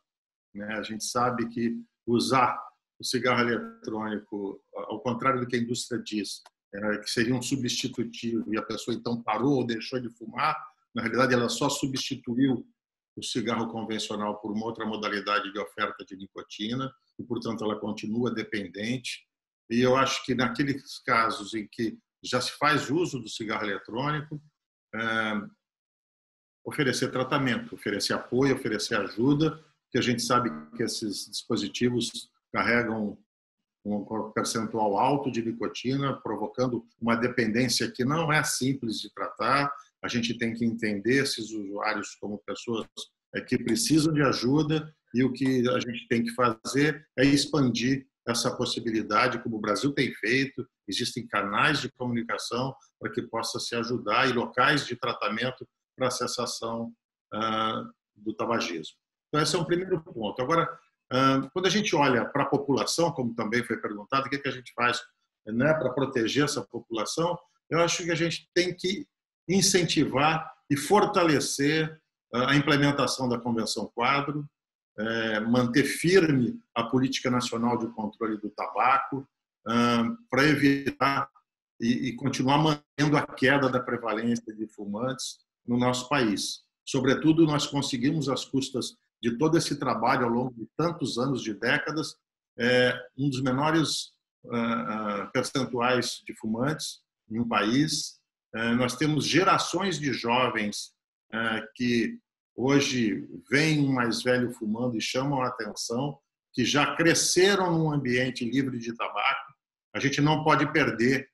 né? A gente sabe que usar o cigarro eletrônico, ao contrário do que a indústria diz, que seria um substitutivo e a pessoa então parou ou deixou de fumar, na realidade ela só substituiu o cigarro convencional por uma outra modalidade de oferta de nicotina e, portanto, ela continua dependente. E eu acho que naqueles casos em que já se faz uso do cigarro eletrônico, oferecer tratamento, oferecer apoio, oferecer ajuda, que a gente sabe que esses dispositivos carregam um percentual alto de nicotina, provocando uma dependência que não é simples de tratar. A gente tem que entender esses usuários como pessoas que precisam de ajuda e o que a gente tem que fazer é expandir essa possibilidade, como o Brasil tem feito. Existem canais de comunicação para que possa se ajudar e locais de tratamento para a cessação do tabagismo. Então, esse é um primeiro ponto. Agora, quando a gente olha para a população, como também foi perguntado, o que a gente faz, né, para proteger essa população, eu acho que a gente tem que incentivar e fortalecer a implementação da Convenção Quadro, manter firme a política nacional de controle do tabaco, para evitar e continuar mantendo a queda da prevalência de fumantes no nosso país. Sobretudo, nós conseguimos, às custas de todo esse trabalho ao longo de tantos anos, de décadas, um dos menores percentuais de fumantes em um país. Nós temos gerações de jovens que hoje veem um mais velho fumando e chamam a atenção, que já cresceram num ambiente livre de tabaco. A gente não pode perder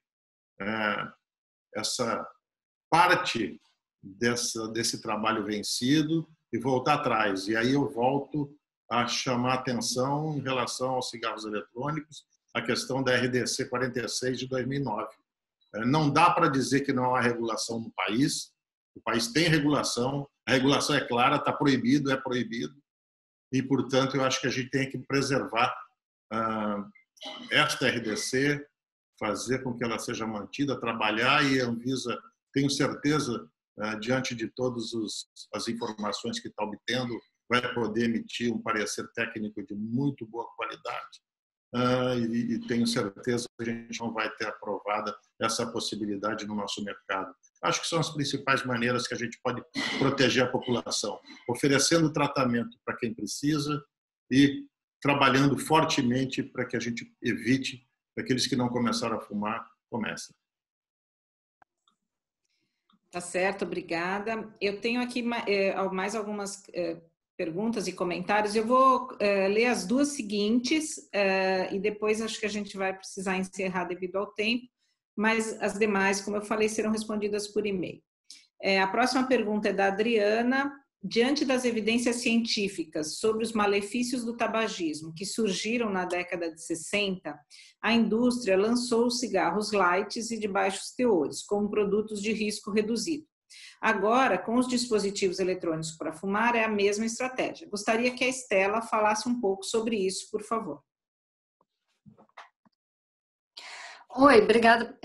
essa parte desse trabalho vencido e voltar atrás. E aí eu volto a chamar a atenção em relação aos cigarros eletrônicos, a questão da RDC 46 de 2009. Não dá para dizer que não há regulação no país. O país tem regulação, a regulação é clara, está proibido, é proibido. E, portanto, eu acho que a gente tem que preservar esta RDC, fazer com que ela seja mantida, trabalhar, e a Anvisa, tenho certeza, diante de todas as informações que está obtendo, vai poder emitir um parecer técnico de muito boa qualidade e tenho certeza que a gente não vai ter aprovada essa possibilidade no nosso mercado. Acho que são as principais maneiras que a gente pode proteger a população, oferecendo tratamento para quem precisa e trabalhando fortemente para que a gente evite que aqueles que não começaram a fumar comecem. Tá certo, obrigada. Eu tenho aqui mais algumas perguntas e comentários. Eu vou ler as duas seguintes e depois acho que a gente vai precisar encerrar devido ao tempo, mas as demais, como eu falei, serão respondidas por e-mail. A próxima pergunta é da Adriana. Diante das evidências científicas sobre os malefícios do tabagismo que surgiram na década de 60, a indústria lançou os cigarros light e de baixos teores, como produtos de risco reduzido. Agora, com os dispositivos eletrônicos para fumar, é a mesma estratégia. Gostaria que a Estela falasse um pouco sobre isso, por favor. Oi, obrigada.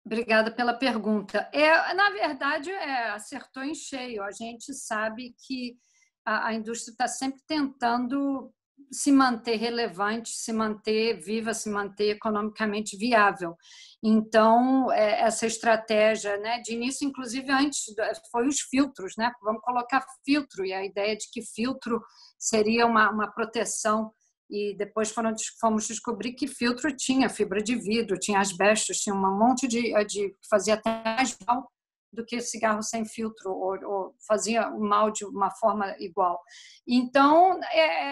Obrigada pela pergunta. Na verdade, acertou em cheio. A gente sabe que a indústria está sempre tentando se manter relevante, se manter viva, se manter economicamente viável. Então, essa estratégia, né, de início, inclusive antes, foi os filtros, né? Vamos colocar filtro, e a ideia de que filtro seria uma proteção. E depois fomos descobrir que filtro tinha fibra de vidro, tinha asbestos, tinha um monte de fazia até mais mal do que cigarro sem filtro, ou fazia o mal de uma forma igual. Então,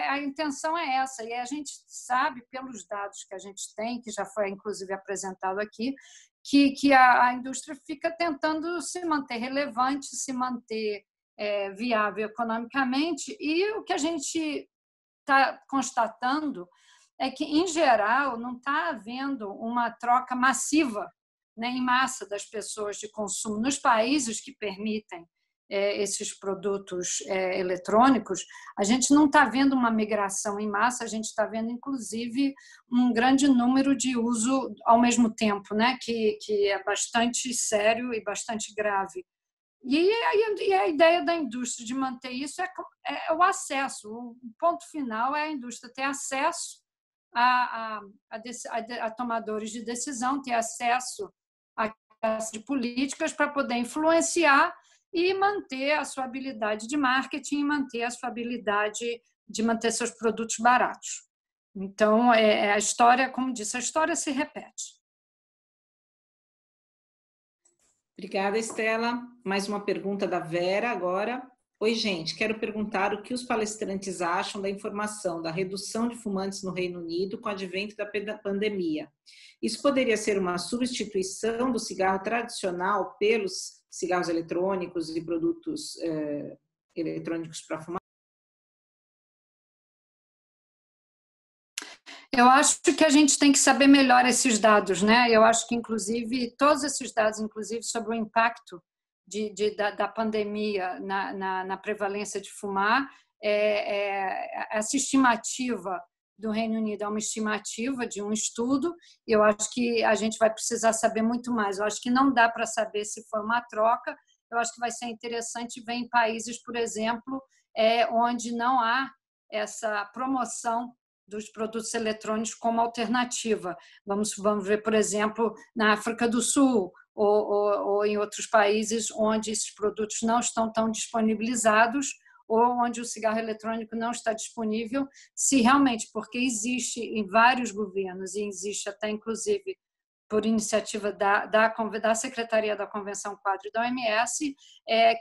a intenção é essa, e a gente sabe, pelos dados que a gente tem, que já foi inclusive apresentado aqui, que a indústria fica tentando se manter relevante, se manter viável economicamente, e o que a gente está constatando é que, em geral, não está havendo uma troca massiva, né, em massa das pessoas de consumo. Nos países que permitem esses produtos eletrônicos, a gente não está vendo uma migração em massa, a gente está vendo, inclusive, um grande número de uso ao mesmo tempo, né, que é bastante sério e bastante grave. E a ideia da indústria de manter isso é o acesso. O ponto final é a indústria ter acesso a tomadores de decisão, ter acesso a políticas para poder influenciar e manter a sua habilidade de marketing, manter a sua habilidade de manter seus produtos baratos. Então, a história, como disse, a história se repete. Obrigada, Estela. Mais uma pergunta da Vera agora. Oi, gente, quero perguntar o que os palestrantes acham da informação da redução de fumantes no Reino Unido com o advento da pandemia. Isso poderia ser uma substituição do cigarro tradicional pelos cigarros eletrônicos e produtos eletrônicos para fumar? Eu acho que a gente tem que saber melhor esses dados, né? Eu acho que, inclusive, todos esses dados, inclusive sobre o impacto da pandemia na prevalência de fumar, essa estimativa do Reino Unido é uma estimativa de um estudo, e eu acho que a gente vai precisar saber muito mais. Eu acho que não dá para saber se foi uma troca. Eu acho que vai ser interessante ver em países, por exemplo, onde não há essa promoção dos produtos eletrônicos como alternativa. Vamos ver, por exemplo, na África do Sul ou em outros países onde esses produtos não estão tão disponibilizados ou onde o cigarro eletrônico não está disponível, se realmente, porque existe em vários governos e existe até, inclusive, por iniciativa da Secretaria da Convenção Quadro e da OMS,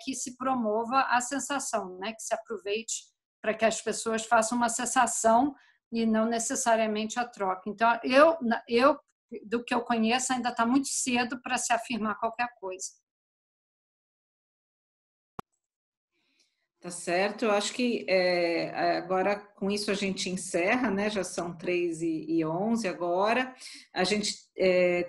que se promova a cessação, né? Que se aproveite para que as pessoas façam uma cessação e não necessariamente a troca. Então, eu do que eu conheço, ainda está muito cedo para se afirmar qualquer coisa. Tá certo, eu acho que agora com isso a gente encerra, né? Já são 3h11 agora. A gente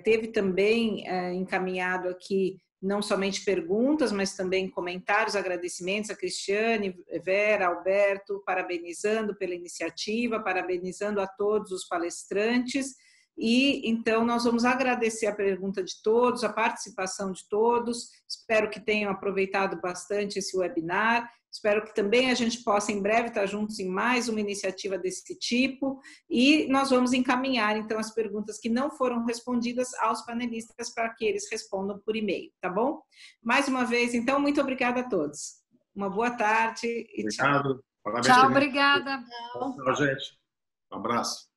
teve também encaminhado aqui não somente perguntas, mas também comentários, agradecimentos a Cristiane, Vera, Alberto, parabenizando pela iniciativa, parabenizando a todos os palestrantes E então nós vamos agradecer a pergunta de todos, a participação de todos. Espero que tenham aproveitado bastante esse webinar. Espero que também a gente possa em breve estar juntos em mais uma iniciativa desse tipo, e nós vamos encaminhar então as perguntas que não foram respondidas aos panelistas para que eles respondam por e-mail, tá bom? Mais uma vez, então, muito obrigada a todos. Uma boa tarde e tchau. Obrigado. Tchau, obrigada. Tchau, gente. Um abraço.